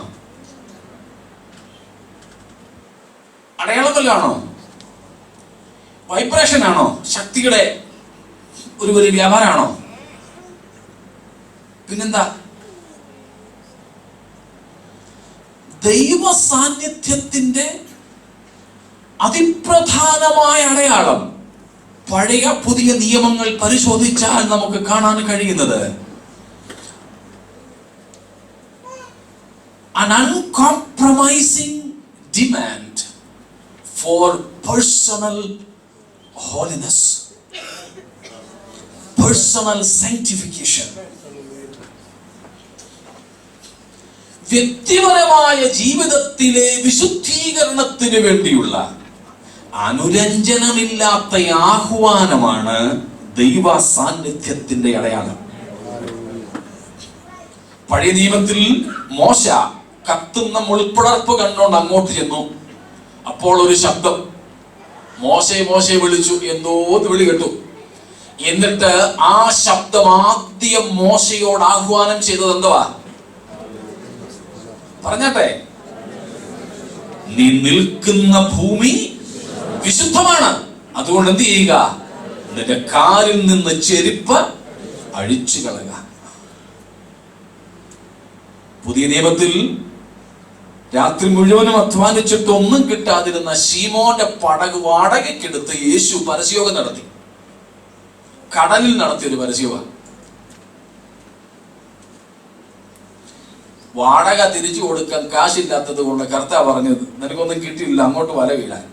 അടയാളം വല്ലതാണോ? വൈബ്രേഷൻ ആണോ? ശക്തിയുടെ ഒരു വലിയ വ്യാപാരമാണോ? പിന്നെന്താ? ദൈവ സാന്നിധ്യത്തിന്റെ അതിപ്രധാനമായ അടയാളം പഴയ പുതിയ നിയമങ്ങൾ പരിശോധിച്ചാൽ നമുക്ക് കാണാൻ കഴിയുന്നത് an uncompromising demand for personal holiness, personal sanctification. വ്യക്തിപരമായ ജീവിതത്തിലെ വിശുദ്ധീകരണത്തിന് വേണ്ടിയുള്ള അനുരഞ്ജനമില്ലാത്ത ആഹ്വാനമാണ് ദൈവ സാന്നിധ്യത്തിന്റെ അടയാളം. പഴയ നിയമത്തിൽ മോശ കത്തുന്ന മുൾപ്പടർപ്പ് കണ്ടുകൊണ്ട് അങ്ങോട്ട് ചെന്നു. അപ്പോൾ ഒരു ശബ്ദം, മോശെ മോശെ വിളിച്ചു, എന്തോ വിളി കേട്ടു. എന്നിട്ട് ആ ശബ്ദം ആദ്യം മോശയോട് ആഹ്വാനം ചെയ്തത് എന്തുവാ? പറഞ്ഞാട്ടെ, നീ നിൽക്കുന്ന ഭൂമി വിശുദ്ധമാണ്, അതുകൊണ്ട് എന്ത് ചെയ്യുക? നിന്റെ കാലിൽ നിന്ന് ചെരുപ്പ് അഴിച്ചു കളയുക. പുതിയ നിയമത്തിൽ രാത്രി മുഴുവനും അധ്വാനിച്ചിട്ട് ഒന്നും കിട്ടാതിരുന്ന ശീമോന്റെ പടക് വാടകയ്ക്കെടുത്ത് യേശു പരസ്യയോഗം നടത്തി. കടലിൽ നടത്തിയൊരു പരസ്യയോഗം. വാടക തിരിച്ചു കൊടുക്കാൻ കാശില്ലാത്തത് കൊണ്ട് കർത്താവ് പറഞ്ഞത്, നിനക്കൊന്നും കിട്ടിയില്ല, അങ്ങോട്ട് വല വീഴാൻ.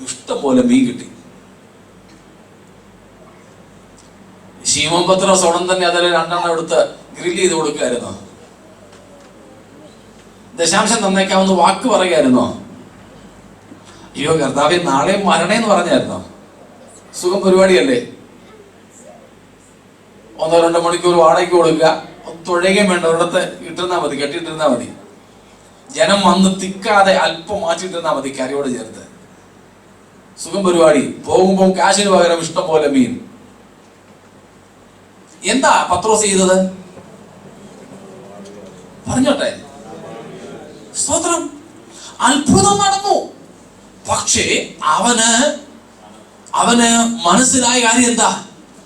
ഇഷ്ടം പോലെ മീൻ കിട്ടി. ശീമോൻ പത്രോസ് ഉടൻ തന്നെ അതിൽ 2 എണ്ണം എടുത്ത് ഗ്രില്ല് ചെയ്ത് കൊടുക്കായിരുന്നോ? ദശാംശം തന്നേക്കാമെന്ന് വാക്ക് പറയായിരുന്നോ? അയ്യോ കർത്താവേ നാളെ മരണേന്ന് പറഞ്ഞായിരുന്നോ? സുഖം പരിപാടിയല്ലേ, 1-2 മണിക്കൂർ വാടകയ്ക്ക് കൊടുക്കുക, തുഴകയും വേണ്ട, ഒരിടത്ത് ഇട്ടിരുന്നാ മതി, കെട്ടിയിട്ടിരുന്നാ മതി. ജനം വന്ന് തിക്കാതെ അല്പം മാറ്റിയിട്ടിരുന്നാ മതി, കരയോട് ചേർത്ത്. സുഖം പരിപാടി. പോകുമ്പോൾ കാശിന് പകരം ഇഷ്ടം പോലെ മീൻ. എന്താ പത്രോസ് ചെയ്തത്? പറഞ്ഞോട്ടെ. സ്തോത്രം. അത്ഭുതം നടന്നു. പക്ഷേ അവന് മനസ്സിലായ കാര്യം എന്താ?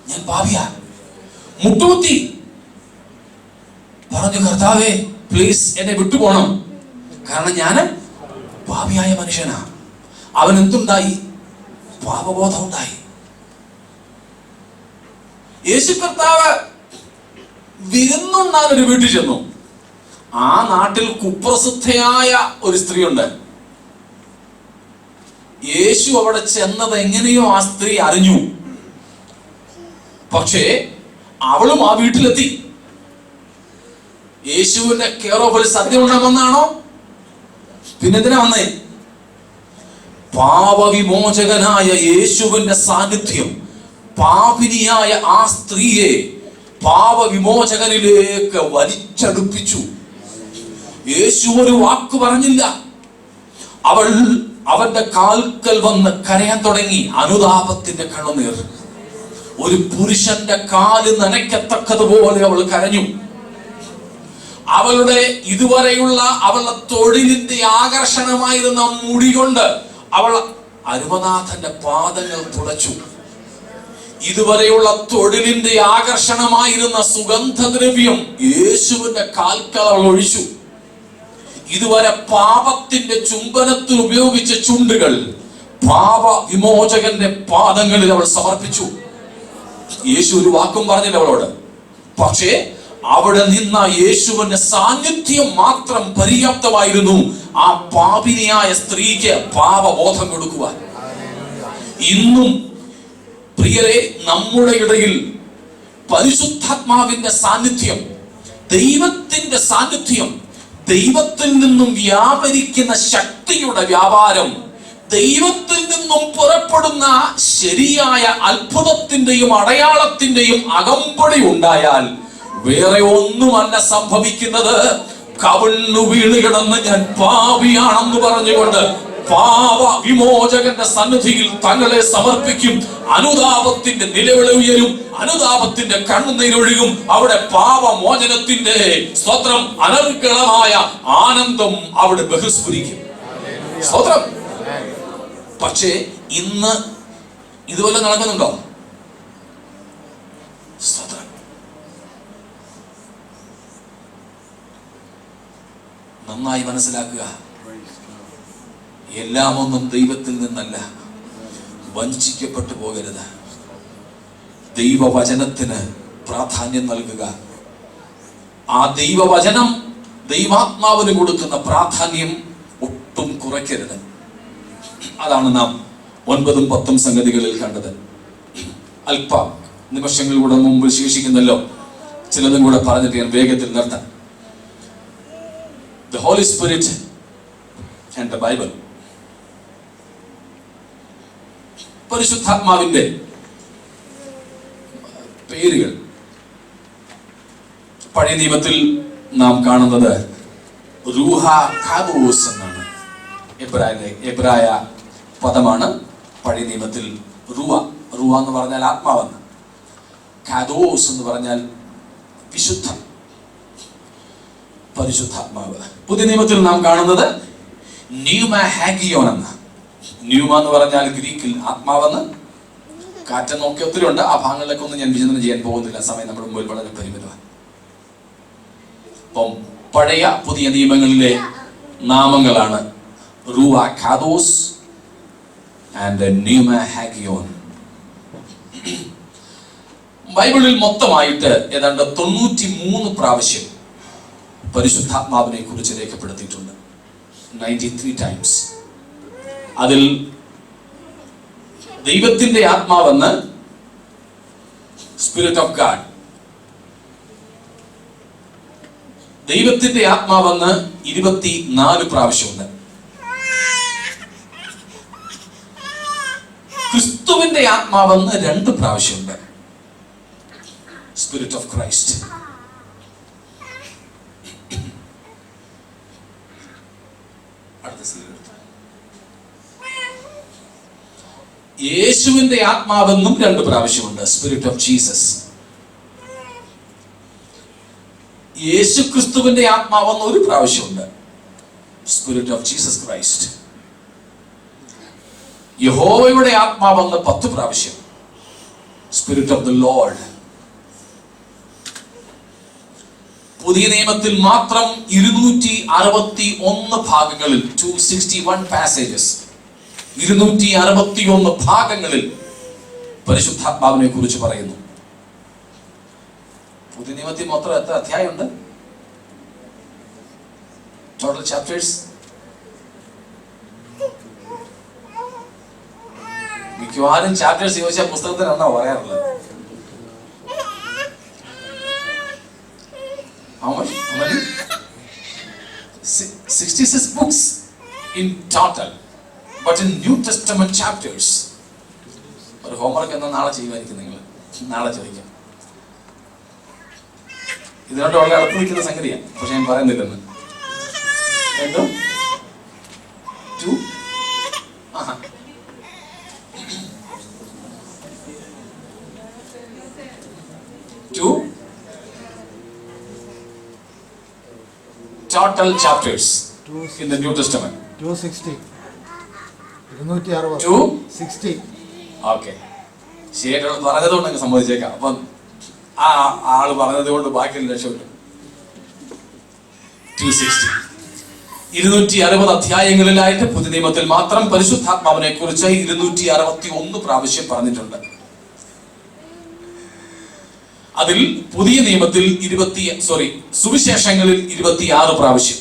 ഞാൻ പാപിയാ. മുട്ടുകുത്തി പറഞ്ഞു, കർത്താവേ പ്ലീസ് എന്നെ വിട്ടുപോണം, കാരണം ഞാൻ പാപിയായ മനുഷ്യനാ. അവൻ എന്തുണ്ടായി? പാപബോധം ഉണ്ടായി. യേശു കർത്താവ് വിരുന്നുണ്ണാൻ ഒരു വീട്ടിൽ ചെന്നു. ആ നാട്ടിൽ കുപ്രസിദ്ധയായ ഒരു സ്ത്രീയുണ്ട്. യേശു അവിടെ ചെന്നത് എങ്ങനെയോ ആ സ്ത്രീ അറിഞ്ഞു. പക്ഷേ അവളും ആ വീട്ടിലെത്തി. യേശുവിന്റെ കെയർ ഓഫ് ഒരു സദ്യ ഉണ്ടാകുമെന്നാണോ? പിന്നെന്തിനാ വന്നേ? പാപവിമോചകനായ യേശുവിന്റെ സാന്നിധ്യം പാപിനിയായ ആ സ്ത്രീയെ പാപവിമോചകനിലേക്ക് വലിച്ചടുപ്പിച്ചു. യേശു ഒരു വാക്ക് പറഞ്ഞില്ല. അവൾ അവന്റെ കാൽക്കൽ വന്ന് കരയാൻ തുടങ്ങി. അനുതാപത്തിന്റെ കണ്ണുനീർ. ഒരു പുരുഷന്റെ കാല് നനയ്ക്കത്തക്കതുപോലെ അവൾ കരഞ്ഞു. അവളുടെ ഇതുവരെയുള്ള അവളുടെ തൊഴിലിന്റെ ആകർഷണമായിരുന്ന മുടി കൊണ്ട് അവൾ അരുമനാഥന്റെ പാദങ്ങൾ തുടച്ചു. ഇതുവരെയുള്ള തൊഴിലിന്റെ ആകർഷണമായിരുന്ന സുഗന്ധദ്രവ്യം യേശുവിന്റെ കാൽക്കൽ അവൾ ഒഴിച്ചു. ഇതുവരെ പാപത്തിന്റെ ചുംബനത്തിൽ ഉപയോഗിച്ച ചുണ്ടുകൾ പാപ വിമോചകന്റെ പാദങ്ങളിൽ അവൾ സമർപ്പിച്ചു. യേശു ഒരു വാക്കും പറഞ്ഞില്ല അവളോട്. പക്ഷേ അവിടെ നിന്ന യേശുവിന്റെ സാന്നിധ്യം മാത്രം പര്യാപ്തമായിരുന്നു ആ പാപിനിയായ സ്ത്രീക്ക് പാപബോധം കൊടുക്കുവാൻ. ഇന്നും പ്രിയരെ, നമ്മുടെ ഇടയിൽ പരിശുദ്ധാത്മാവിന്റെ സാന്നിധ്യം, ദൈവത്തിന്റെ സാന്നിധ്യം, ദൈവത്തിൽ നിന്നും വ്യാപരിക്കുന്ന ശക്തിയുടെ വ്യാപാരം, ദൈവത്തിൽ നിന്നും പുറപ്പെടുന്ന ശരിയായ അത്ഭുതത്തിന്റെയും അടയാളത്തിന്റെയും അകമ്പടി ഉണ്ടായാൽ വേറെ ഒന്നുമല്ല സംഭവിക്കുന്നത്. കവിണ്ണു വീണ് കിടന്ന് ഞാൻ പാപിയാണെന്ന് പറഞ്ഞുകൊണ്ട് പാപ വിമോചകന്റെ സന്നിധിയിൽ തങ്ങളെ സമർപ്പിക്കും. അനുതാപത്തിന്റെ നിലവിളി ഉയരും, അനുതാപത്തിന്റെ കണ്ണുനീരൊഴുകും. അവിടെ പാപമോചനത്തിന്റെ സ്തോത്രം, അനർഗളമായ ആനന്ദം അവിടെ ബഹിസ്ഫുരിക്കും. സ്തോത്രം. പക്ഷേ ഇന്ന് ഇതുപോലെ നടക്കുന്നുണ്ടോ? സ്തോത്രം. നന്നായി മനസ്സിലാക്കുക, എല്ലാം ഒന്നും ദൈവത്തിൽ നിന്നല്ല. വഞ്ചിക്കപ്പെട്ടു പോകരുത്. ദൈവവചനത്തിന് പ്രാധാന്യം നൽകുക. ആ ദൈവവചനം, ദൈവാത്മാവിന് കൊടുക്കുന്ന പ്രാധാന്യം ഒട്ടും കുറയ്ക്കരുത്. അതാണ് നാം 9ഉം 10ഉം സംഗതികളിൽ കണ്ടത്. അല്പ നിമിഷങ്ങളിലൂടെ മുമ്പ് ശേഷിക്കുന്നല്ലോ, ചിലതും കൂടെ പറഞ്ഞിട്ട് ഞാൻ വേഗത്തിൽ നിർത്താം. The Holy Spirit and the Bible. പരിശുദ്ധാത്മാവിന്റെ പേരുകൾ പഴയ നിയമത്തിൽ നാം കാണുന്നത് റൂഹ കാബോസ് എന്നാണ്. എബ്രായ പദമാണ് പഴയ നിയമത്തിൽ റൂഹ. റൂഹ എന്ന് പറഞ്ഞാൽ ആത്മാവെന്ന്, കാദോസ് എന്ന് പറഞ്ഞാൽ വിശുദ്ധ, പരിശുദ്ധാത്മാവ്. പുതിയ നിയമത്തിൽ നാം കാണുന്നത് ന്യൂമ ഹാഗിയോൻ എന്ന. ന്യൂമ എന്ന് പറഞ്ഞാൽ ഗ്രീക്കിൽ ആത്മാവെന്ന്. കാറ്റ് നോക്കി ഒത്തിരി ഉണ്ട്. ആ ഭാഗങ്ങളിലേക്ക് ഒന്നും ഞാൻ വിചിന്തനം ചെയ്യാൻ പോകുന്നില്ല, സമയം നമ്മുടെ മുമ്പിൽ വളരെ പരിമിതമാണ്. അപ്പം പഴയ പുതിയ നിയമങ്ങളിലെ നാമങ്ങളാണ് റൂഹ കാദോസ് ആൻഡ് ന്യൂമ ഹാഗിയോൻ. ബൈബിളിൽ മൊത്തമായിട്ട് ഏതാണ്ട് 93 പ്രാവശ്യം പരിശുദ്ധാത്മാവിനെ കുറിച്ച് രേഖപ്പെടുത്തിയിട്ടുണ്ട്. 93 times. അതിൽ ദൈവത്തിന്റെ ആത്മാവെന്ന്, സ്പിരിറ്റ് ഓഫ് ഗാഡ്, ദൈവത്തിന്റെ ആത്മാവെന്ന് 24 പ്രാവശ്യമുണ്ട്. ക്രിസ്തുവിന്റെ ആത്മാവെന്ന് 2 പ്രാവശ്യമുണ്ട്. Spirit of Christ. യേശുവിന്റെ ആത്മാവെന്നും 2 പ്രാവശ്യമുണ്ട്. Spirit of Jesus. യേശു ക്രിസ്തുവിന്റെ ആത്മാവെന്ന് 1 പ്രാവശ്യമുണ്ട്. Spirit of Jesus Christ. യഹോവയുടെ ആത്മാവെന്ന് 10 പ്രാവശ്യം. Spirit of the Lord. പുതിയ നിയമത്തിൽ മാത്രം 261 ഭാഗങ്ങളിൽ, 261 passages, 261 ഭാഗങ്ങളിൽ പരിശുദ്ധാത്മാവിനെ കുറിച്ച് പറയുന്നു. പുതിയ നിയമത്തിൽ മൊത്തം എത്ര അധ്യായമുണ്ട്? Total chapters? മിക്കവാറും ചാപ്റ്റേഴ്സ് ചോദിച്ചാൽ പുസ്തകത്തിനാണോ പറയാറുള്ളത്? How many? 66 books in total, but in New Testament chapters. ഒരു ഹോംവർക്ക് എന്നാ നാളെ ചെയ്യുമായിരിക്കും നിങ്ങൾ, നാളെ ചോദിക്കാം. ഇതിനോട് വളരെ അടുത്ത് നിൽക്കുന്ന സംഗതിയാണ്, പക്ഷെ ഞാൻ പറയുന്നില്ലെന്ന്. എന്തോ 2 total chapters in the New Testament. 260. 260. 260. Okay. ശരിയായിട്ടുള്ള പറഞ്ഞതുകൊണ്ട് അങ്ങ് സമ്മതിച്ചേക്കാം. അപ്പം ആ ആള് പറഞ്ഞത് കൊണ്ട് ബാക്കിയുള്ള രക്ഷപ്പെട്ടു. 260. 260 അധ്യായങ്ങളിലായിട്ട് പുതിയ നിയമത്തിൽ മാത്രം പരിശുദ്ധാത്മാവിനെ കുറിച്ച് 261 പ്രാവശ്യം പറഞ്ഞിട്ടുണ്ട്. അതിൽ പുതിയ നിയമത്തിൽ സുവിശേഷങ്ങളിൽ 26 പ്രാവശ്യം,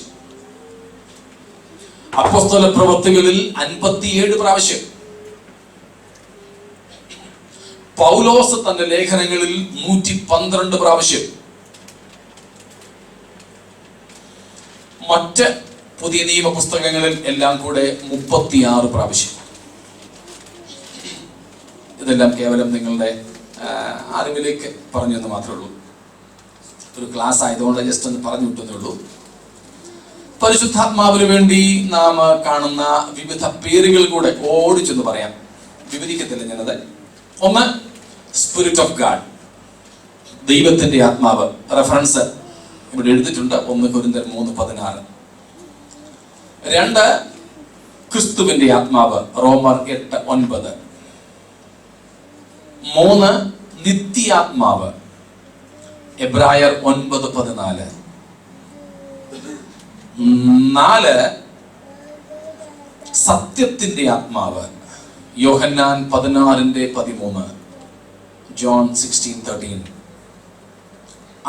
അപ്പോസ്തല പ്രവൃത്തികളിൽ 57 പ്രാവശ്യം, പൗലോസ് തന്റെ ലേഖനങ്ങളിൽ 112 പ്രാവശ്യം, മറ്റ് പുതിയ നിയമ പുസ്തകങ്ങളിൽ എല്ലാം കൂടെ 36 പ്രാവശ്യം. ഇതെല്ലാം കേവലം നിങ്ങളുടെ അറിവിലേക്ക് പറഞ്ഞു എന്ന് മാത്രമേ ഉള്ളൂ. ഒരു ക്ലാസ് ആയതുകൊണ്ട് ജസ്റ്റ് ഒന്ന് പറഞ്ഞു വിട്ടേ ഉള്ളൂ. പരിശുദ്ധാത്മാവിന് വേണ്ടി നാം കാണുന്ന വിവിധ പേരുകൾ കൂടെ ഓടിച്ചെന്ന് പറയാം, വിവരിക്കത്തില്ല ഞാനത്. ഒന്ന്, സ്പിരിറ്റ് ഓഫ് ഗാഡ്, ദൈവത്തിന്റെ ആത്മാവ്. റെഫറൻസ് ഇവിടെ എഴുതിയിട്ടുണ്ട്, 1 കൊരിന്ത്യർ 3:16. 2, ക്രിസ്തുവിന്റെ ആത്മാവ്, റോമർ 8:9. 3, നിത്യാത്മാവ്, എബ്രായർ 9:14. 4, സത്യത്തിന്റെ ആത്മാവ്, യോഹന്നാൻ 16:13, ജോൺ 16:13.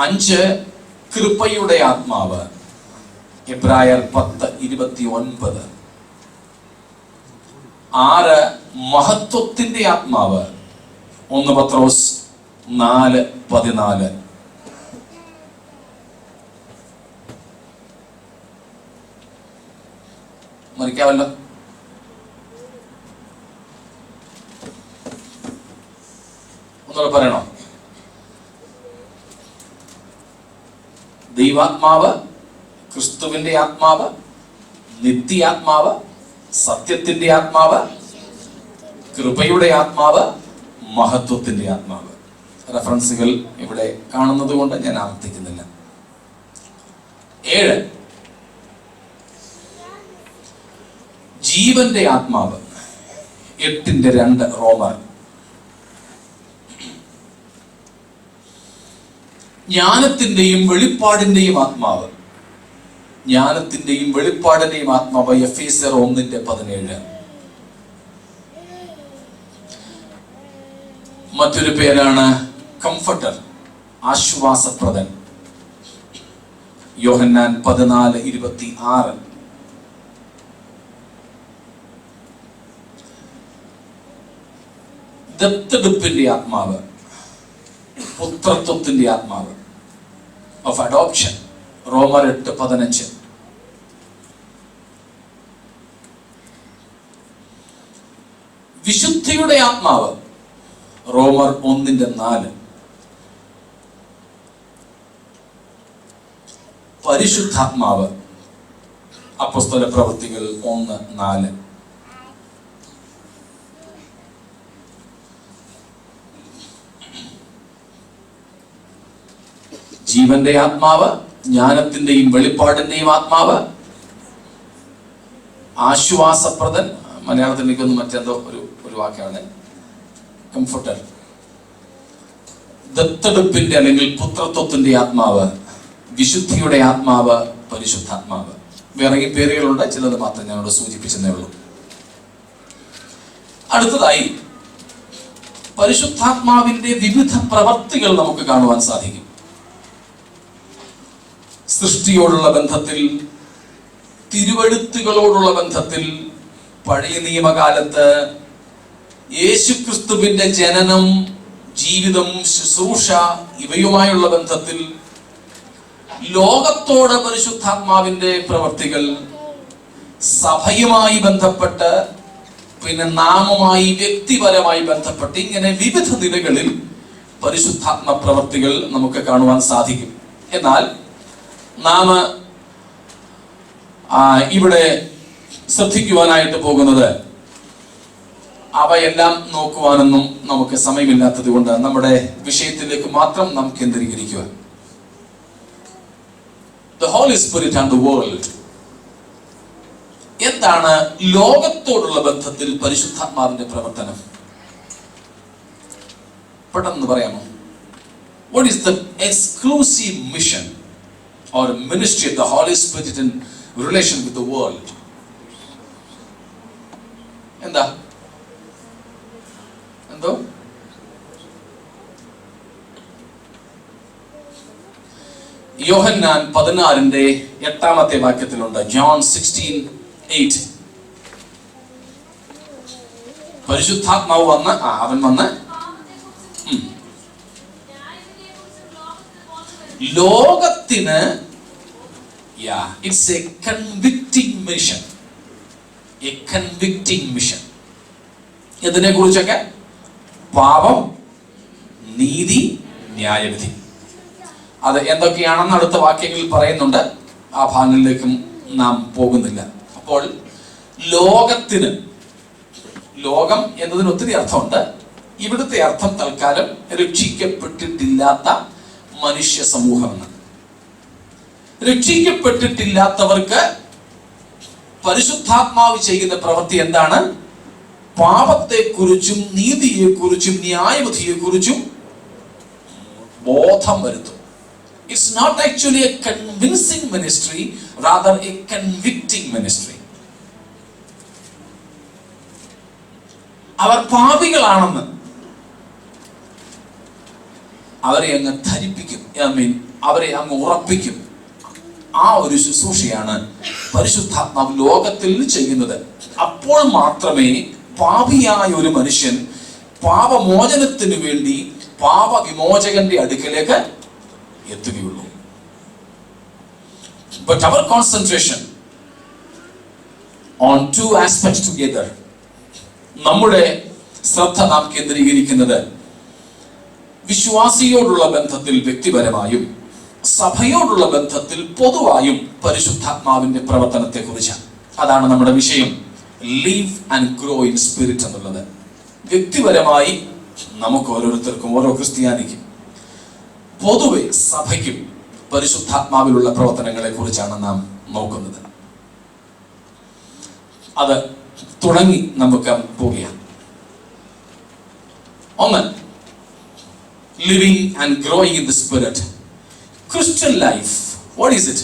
5, കൃപയുടെ ആത്മാവ്, എബ്രായർ 10:29. 6, മഹത്വത്തിന്റെ ആത്മാവ്, 1 പത്രോസ് 4:14. മറിക്കാവല്ലോ. ഒന്നുകൂടെ പറയണോ? ദൈവാത്മാവ്, ക്രിസ്തുവിന്റെ ആത്മാവ്, നിത്യാത്മാവ്, സത്യത്തിന്റെ ആത്മാവ്, കൃപയുടെ ആത്മാവ്, മഹത്വത്തിന്റെ ആത്മാവ്. റെഫറൻസുകൾ ഇവിടെ കാണുന്നത് കൊണ്ട് ഞാൻ ആവർത്തിക്കുന്നില്ല. 7, ജീവന്റെ ആത്മാവ്, 8:2 റോമർ. ജ്ഞാനത്തിന്റെയും വെളിപ്പാടിന്റെയും ആത്മാവ്, ജ്ഞാനത്തിന്റെയും വെളിപ്പാടിന്റെയും ആത്മാവ്, എഫേസ്യർ 1:17. മറ്റൊരു പേരാണ് കംഫർട്ടർ, ആശ്വാസപ്രദൻ, യോഹന്നാൻ 14:26. ദത്തെടുപ്പിന്റെ ആത്മാവ്, പുത്രത്വത്തിന്റെ ആത്മാവ്, ഓഫ് അഡോപ്ഷൻ, റോമർ 8:15. വിശുദ്ധിയുടെ ആത്മാവ്, റോമർ 1:4. പരിശുദ്ധാത്മാവ്, അപ്പോസ്തല പ്രവൃത്തികൾ 1:4. ജീവന്റെ ആത്മാവ്, ജ്ഞാനത്തിന്റെയും വെളിപ്പാടിന്റെയും ആത്മാവ്, ആശ്വാസപ്രദൻ, മലയാളത്തിൽ എനിക്കൊന്ന് മറ്റെന്തോ ഒരു വാക്കാണ്, കംഫർട്ടർ. ദത്തെടുപ്പിന്റെ അല്ലെങ്കിൽ പുത്രത്വത്തിന്റെ ആത്മാവ്, വിശുദ്ധിയുടെ ആത്മാവ്, പരിശുദ്ധാത്മാവ്. വേറെ ഈ പേരുകളുണ്ട്, ചിലത് മാത്രം ഞാനോട് സൂചിപ്പിച്ചതേ ഉള്ളൂ. അടുത്തതായി പരിശുദ്ധാത്മാവിന്റെ വിവിധ പ്രവർത്തികൾ നമുക്ക് കാണുവാൻ സാധിക്കും. സൃഷ്ടിയോടുള്ള ബന്ധത്തിൽ തിരുവെഴുത്തുകളോടുള്ള ബന്ധത്തിൽ പഴയ നിയമകാലത്ത് യേശുക്രിസ്തുവിന്റെ ജനനം, ജീവിതം, ശുശ്രൂഷ ഇവയുമായുള്ള ബന്ധത്തിൽ ലോകത്തോട് പരിശുദ്ധാത്മാവിന്റെ പ്രവർത്തികൾ, സഭയുമായി ബന്ധപ്പെട്ട്, പിന്നെ നാമുമായി വ്യക്തിപരമായി ബന്ധപ്പെട്ട്, ഇങ്ങനെ വിവിധ നിലകളിൽ പരിശുദ്ധാത്മ പ്രവർത്തികൾ നമുക്ക് കാണുവാൻ സാധിക്കും. എന്നാൽ നാം ഇവിടെ ശ്രദ്ധിക്കുവാനായിട്ട് പോകുന്നത്, അവയെല്ലാം നോക്കുവാനൊന്നും നമുക്ക് സമയമില്ലാത്തത് കൊണ്ട് നമ്മുടെ വിഷയത്തിലേക്ക് മാത്രം നാം കേന്ദ്രീകരിക്കുക. The Holy Spirit and the world. എന്താണ് ലോകത്തോടുള്ള ബന്ധത്തിൽ പരിശുദ്ധാത്മാവിന്റെ പ്രവർത്തനം? പെട്ടെന്ന് പറയാമോ? What is the exclusive mission or ministry of the Holy Spirit in relation with the world? എന്താ? എന്തോ? യോഹന്നാൻ 16:8 വാക്യത്തിലുണ്ട്. John 16:8. പരിശുദ്ധാത്മാവ് വന്ന് അവൻ വന്ന് ലോകത്തിന് it's a convicting mission. A convicting mission. ഇതിനെ കുറിച്ചൊക്കെ പാപം, നീതി, ന്യായവിധി. അത് എന്തൊക്കെയാണെന്ന് അടുത്ത വാക്യങ്ങളിൽ പറയുന്നുണ്ട്. ആ ഭാഗങ്ങളിലേക്കും നാം പോകുന്നില്ല. അപ്പോൾ ലോകത്തിന്, ലോകം എന്നതിന് ഒത്തിരി അർത്ഥമുണ്ട്. ഇവിടുത്തെ അർത്ഥം തൽക്കാലം രക്ഷിക്കപ്പെട്ടിട്ടില്ലാത്ത മനുഷ്യ സമൂഹമെന്ന്. രക്ഷിക്കപ്പെട്ടിട്ടില്ലാത്തവർക്ക് പരിശുദ്ധാത്മാവ് ചെയ്യുന്ന പ്രവൃത്തി എന്താണ്? പാപത്തെക്കുറിച്ചും നീതിയെക്കുറിച്ചും ന്യായവിധിയെക്കുറിച്ചും ബോധം വരുത്തും. It's not actually a convincing ministry, rather a convicting ministry. അവർ പാപികളാണെന്ന് അവരെ അങ്ങ് ധരിപ്പിക്കും. അവരെ അങ്ങ് ഉറപ്പിക്കും. ആ ഒരു ശുശ്രൂഷയാണ് പരിശുദ്ധാത്മാവ് ലോകത്തിൽ ചെയ്യുന്നത്. അപ്പോൾ മാത്രമേ പാപിയായ ഒരു മനുഷ്യൻ പാപമോചനത്തിന് വേണ്ടി പാപവിമോചകന്റെ അടുക്കലേക്ക് എത്തുകയുള്ളൂ. But our concentration on two aspects together. നമ്മുടെ ശ്രദ്ധ നാം കേന്ദ്രീകരിക്കുന്നത് വിശ്വാസിയോടുള്ള ബന്ധത്തിൽ വ്യക്തിപരമായും സഭയോടുള്ള ബന്ധത്തിൽ പൊതുവായും പരിശുദ്ധാത്മാവിന്റെ പ്രവർത്തനത്തെ കുറിച്ചാണ്. അതാണ് നമ്മുടെ വിഷയം, leave and grow in spirit എന്നുള്ളത്. വ്യക്തിപരമായി നമുക്ക് ഓരോരുത്തർക്കും, ഓരോ ക്രിസ്ത്യാനിക്കും, പൊതുവെ സഭയ്ക്കും പരിശുദ്ധാത്മാവിലുള്ള പ്രവർത്തനങ്ങളെ കുറിച്ചാണ് നാം നോക്കുന്നത്. അത് തുടങ്ങി നമുക്ക് പോവുകയാണ്. ഒന്ന്, living and growing in the spirit. Christian life, what is it?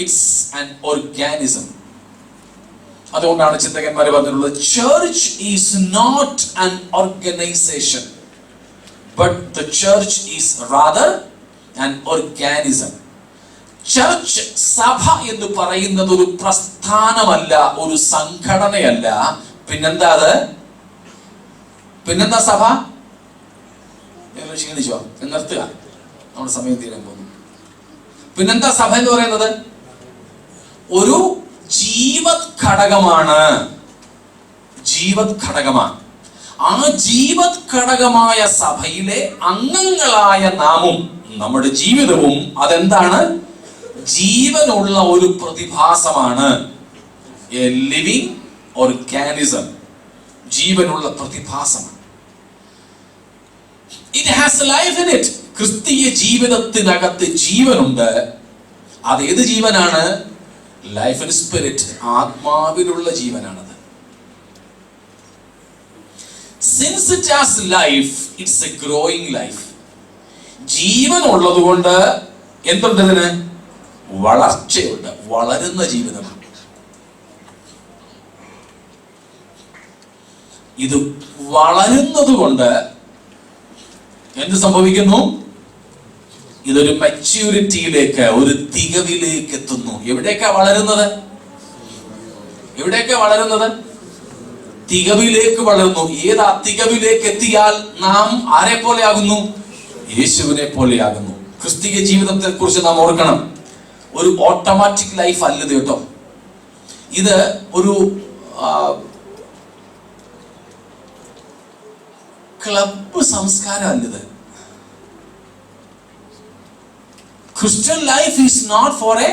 It's an organism. അതുകൊണ്ടാണ് ചിന്തകന്മാർ പറഞ്ഞിട്ടുള്ളത്, church is not an organization, but the church is rather an organism. Church, സഭ എന്ന് പറയുന്നത് ഒരു പ്രസ്ഥാനമല്ല, ഒരു സംഘടനയല്ല. പിന്നെന്താ അത്? പിന്നെന്താ സഭ? ക്ഷീണിച്ചോ? നിർത്തുക, നമ്മുടെ സമയം തീരാൻ പോകുന്നു. പിന്നെന്താ സഭ എന്ന് പറയുന്നത്? ഒരു ജീവത് ഘടകമാണ്. ജീവത് ഘടകമാണ്. ആ ജീവത് ഘടകമായ സഭയിലെ അംഗങ്ങളായ നാമും നമ്മുടെ ജീവിതവും അതെന്താണ്? ജീവനുള്ള ഒരു പ്രതിഭാസമാണ്. A living organism. ജീവനുള്ള പ്രതിഭാസമാണ്. It has life in it. ക്രിസ്തീയ ജീവിതത്തിനകത്ത് ജീവനുണ്ട്. അതേത് ജീവനാണ്? ലൈഫ് ഇൻ സ്പിരിറ്റ്, ആത്മാവിലുള്ള ജീവനാണത്. Since it has life, it's a growing life. ജീവൻ ഉള്ളതുകൊണ്ട് എന്തുണ്ട്? ഇതിന് വളർച്ചയുണ്ട്, വളരുന്ന ജീവിതമാണ്. ഇത് വളരുന്നത് കൊണ്ട് എന്ത് സംഭവിക്കുന്നു? ഇതൊരു മെച്യൂരിറ്റിയിലേക്ക്, ഒരു തികവിലേക്ക് എത്തുന്നു. എവിടേക്കാ വളരുന്നത്? എവിടേക്കാ വളരുന്നത്? തികവിലേക്ക് വളരുന്നു. ഏതാ തികവിലേക്ക് എത്തിയാൽ നാം ആരെ പോലെയാകുന്നു? യേശുവിനെ പോലെയാകുന്നു. ക്രിസ്തീയ ജീവിതത്തെ കുറിച്ച് നാം ഓർക്കണം. ഒരു ഓട്ടോമാറ്റിക് ലൈഫ് അല്ലത് കേട്ടോ. ഇത് ഒരു ക്ലബ് സംസ്കാരം അല്ലത്. Christian life is not for a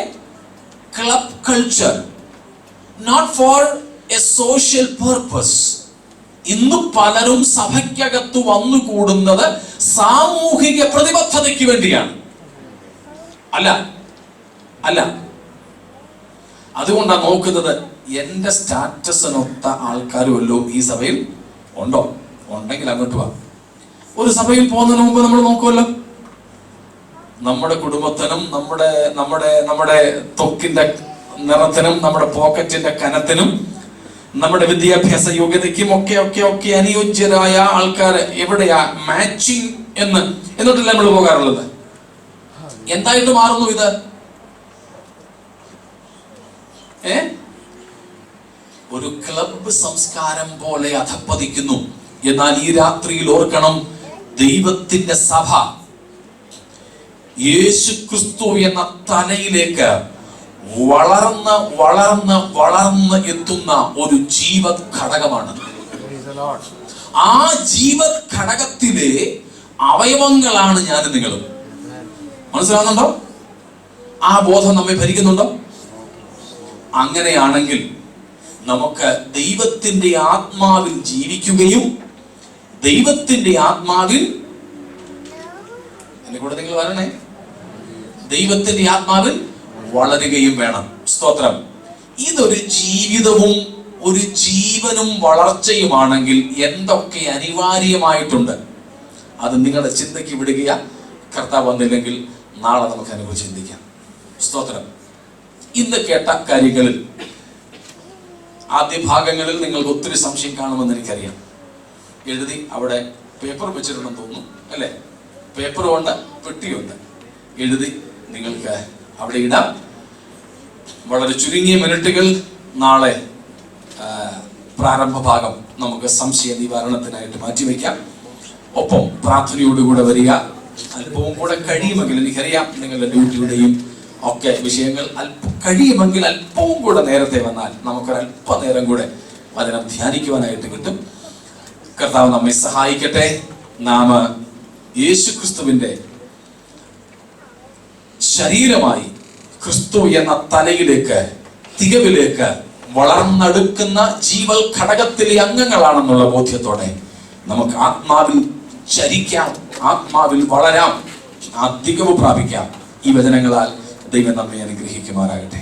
club culture, not for a social purpose. ഇന്ന് പലരും സഭയ്ക്കകത്ത് വന്നു കൂടുന്നത് സാമൂഹിക പ്രതിബദ്ധതയ്ക്ക് വേണ്ടിയാണ്. അല്ല അല്ല അതുകൊണ്ടാണ് നോക്കുന്നത്, എന്റെ സ്റ്റാറ്റസിനൊത്ത ആൾക്കാരുമല്ലോ ഈ സഭയിൽ ഉണ്ടോ? ഉണ്ടെങ്കിൽ അങ്ങോട്ട് വാ. ഒരു സഭയിൽ പോകുന്നതിന് മുമ്പ് നമ്മൾ നോക്കുമല്ലോ, നമ്മുടെ കുടുംബത്തിനും നമ്മുടെ നമ്മുടെ നമ്മുടെ ത്വക്കിന്റെ നിറത്തിനും നമ്മുടെ പോക്കറ്റിന്റെ കനത്തിനും നമ്മുടെ വിദ്യാഭ്യാസ യോഗ്യതയ്ക്കും ഒക്കെ അനുയോജ്യരായ ആൾക്കാർ എവിടെയാ മാച്ചിങ് എന്നിട്ടല്ല നമ്മൾ പോകാറുള്ളത്. എന്തായിട്ട് മാറുന്നു ഇത്? ഒരു ക്ലബ് സംസ്കാരം പോലെ അധപ്പതിക്കുന്നു. എന്നാൽ ഈ രാത്രിയിൽ ഓർക്കണം, ദൈവത്തിന്റെ സഭ യേശു ക്രിസ്തു എന്ന തലയിലേക്ക് വളർന്ന് വളർന്ന് വളർന്ന് എത്തുന്ന ഒരു ജീവത് ഘടകമാണ്. ആ ജീവത് ഘടകത്തിലെ അവയവങ്ങളാണ് ഞാനും നിങ്ങളും. മനസ്സിലാവുന്നുണ്ടോ? ആ ബോധം നമ്മെ ഭരിക്കുന്നുണ്ടോ? അങ്ങനെയാണെങ്കിൽ നമുക്ക് ദൈവത്തിന്റെ ആത്മാവിൽ ജീവിക്കുകയും ദൈവത്തിന്റെ ആത്മാവിൽ, എന്നെ കൂടെ നിങ്ങൾ വരണേ, ദൈവത്തിന്റെ ആത്മാവിൽ വളരുകയും വേണം. സ്തോത്രം. ഇതൊരു ജീവിതവും ഒരു ജീവനും വളർച്ചയുമാണെങ്കിൽ എന്തൊക്കെ അനിവാര്യമായിട്ടുണ്ട് അത് നിങ്ങളുടെ ചിന്തയ്ക്ക് വിടുക. കർത്താവ് വന്നില്ലെങ്കിൽ നാളെ നമുക്ക് അനുഭവിച്ച് ചിന്തിക്കാം. സ്തോത്രം. ഇന്ന് കേട്ട കാര്യങ്ങളിൽ ആദ്യ ഭാഗങ്ങളിൽ നിങ്ങൾക്ക് ഒത്തിരി സംശയം കാണുമെന്ന് എനിക്കറിയാം. എഴുതി അവിടെ പേപ്പർ വെച്ചിട്ടുണ്ടെന്ന് തോന്നുന്നു അല്ലേ? പേപ്പറുമുണ്ട്, പെട്ടിയുണ്ട്. എഴുതി നിങ്ങൾക്ക് അവിടെ ഇടാം. വളരെ ചുരുങ്ങിയ മിനിറ്റുകൾ നാളെ പ്രാരംഭ ഭാഗം നമുക്ക് സംശയ നിവാരണത്തിനായിട്ട് മാറ്റിവെക്കാം. ഒപ്പം പ്രാർത്ഥനയോടുകൂടെ വരിക. അല്പവും കൂടെ കഴിയുമെങ്കിൽ, എനിക്കറിയാം നിങ്ങളുടെ ഡ്യൂട്ടിയുടെയും ഒക്കെ വിഷയങ്ങൾ കഴിയുമെങ്കിൽ അല്പവും കൂടെ നേരത്തെ വന്നാൽ നമുക്കൊരല്പനേരം കൂടെ വചനം ധ്യാനിക്കുവാനായിട്ട് കിട്ടും. കർത്താവ് നമ്മെ സഹായിക്കട്ടെ. നാം യേശുക്രിസ്തുവിന്റെ ശരീരമായി ക്രിസ്തു എന്ന തലയിലേക്ക്, തികവിലേക്ക് വളർന്നെടുക്കുന്ന ജീവൽ ഘടകത്തിലെ അംഗങ്ങളാണെന്നുള്ള ബോധ്യത്തോടെ നമുക്ക് ആത്മാവിൽ ചരിക്കാം, ആത്മാവിൽ വളരാം, ആ തികവ് പ്രാപിക്കാം. ഈ വചനങ്ങളാൽ ദൈവം നമ്മെ അനുഗ്രഹിക്കുമാറാകട്ടെ.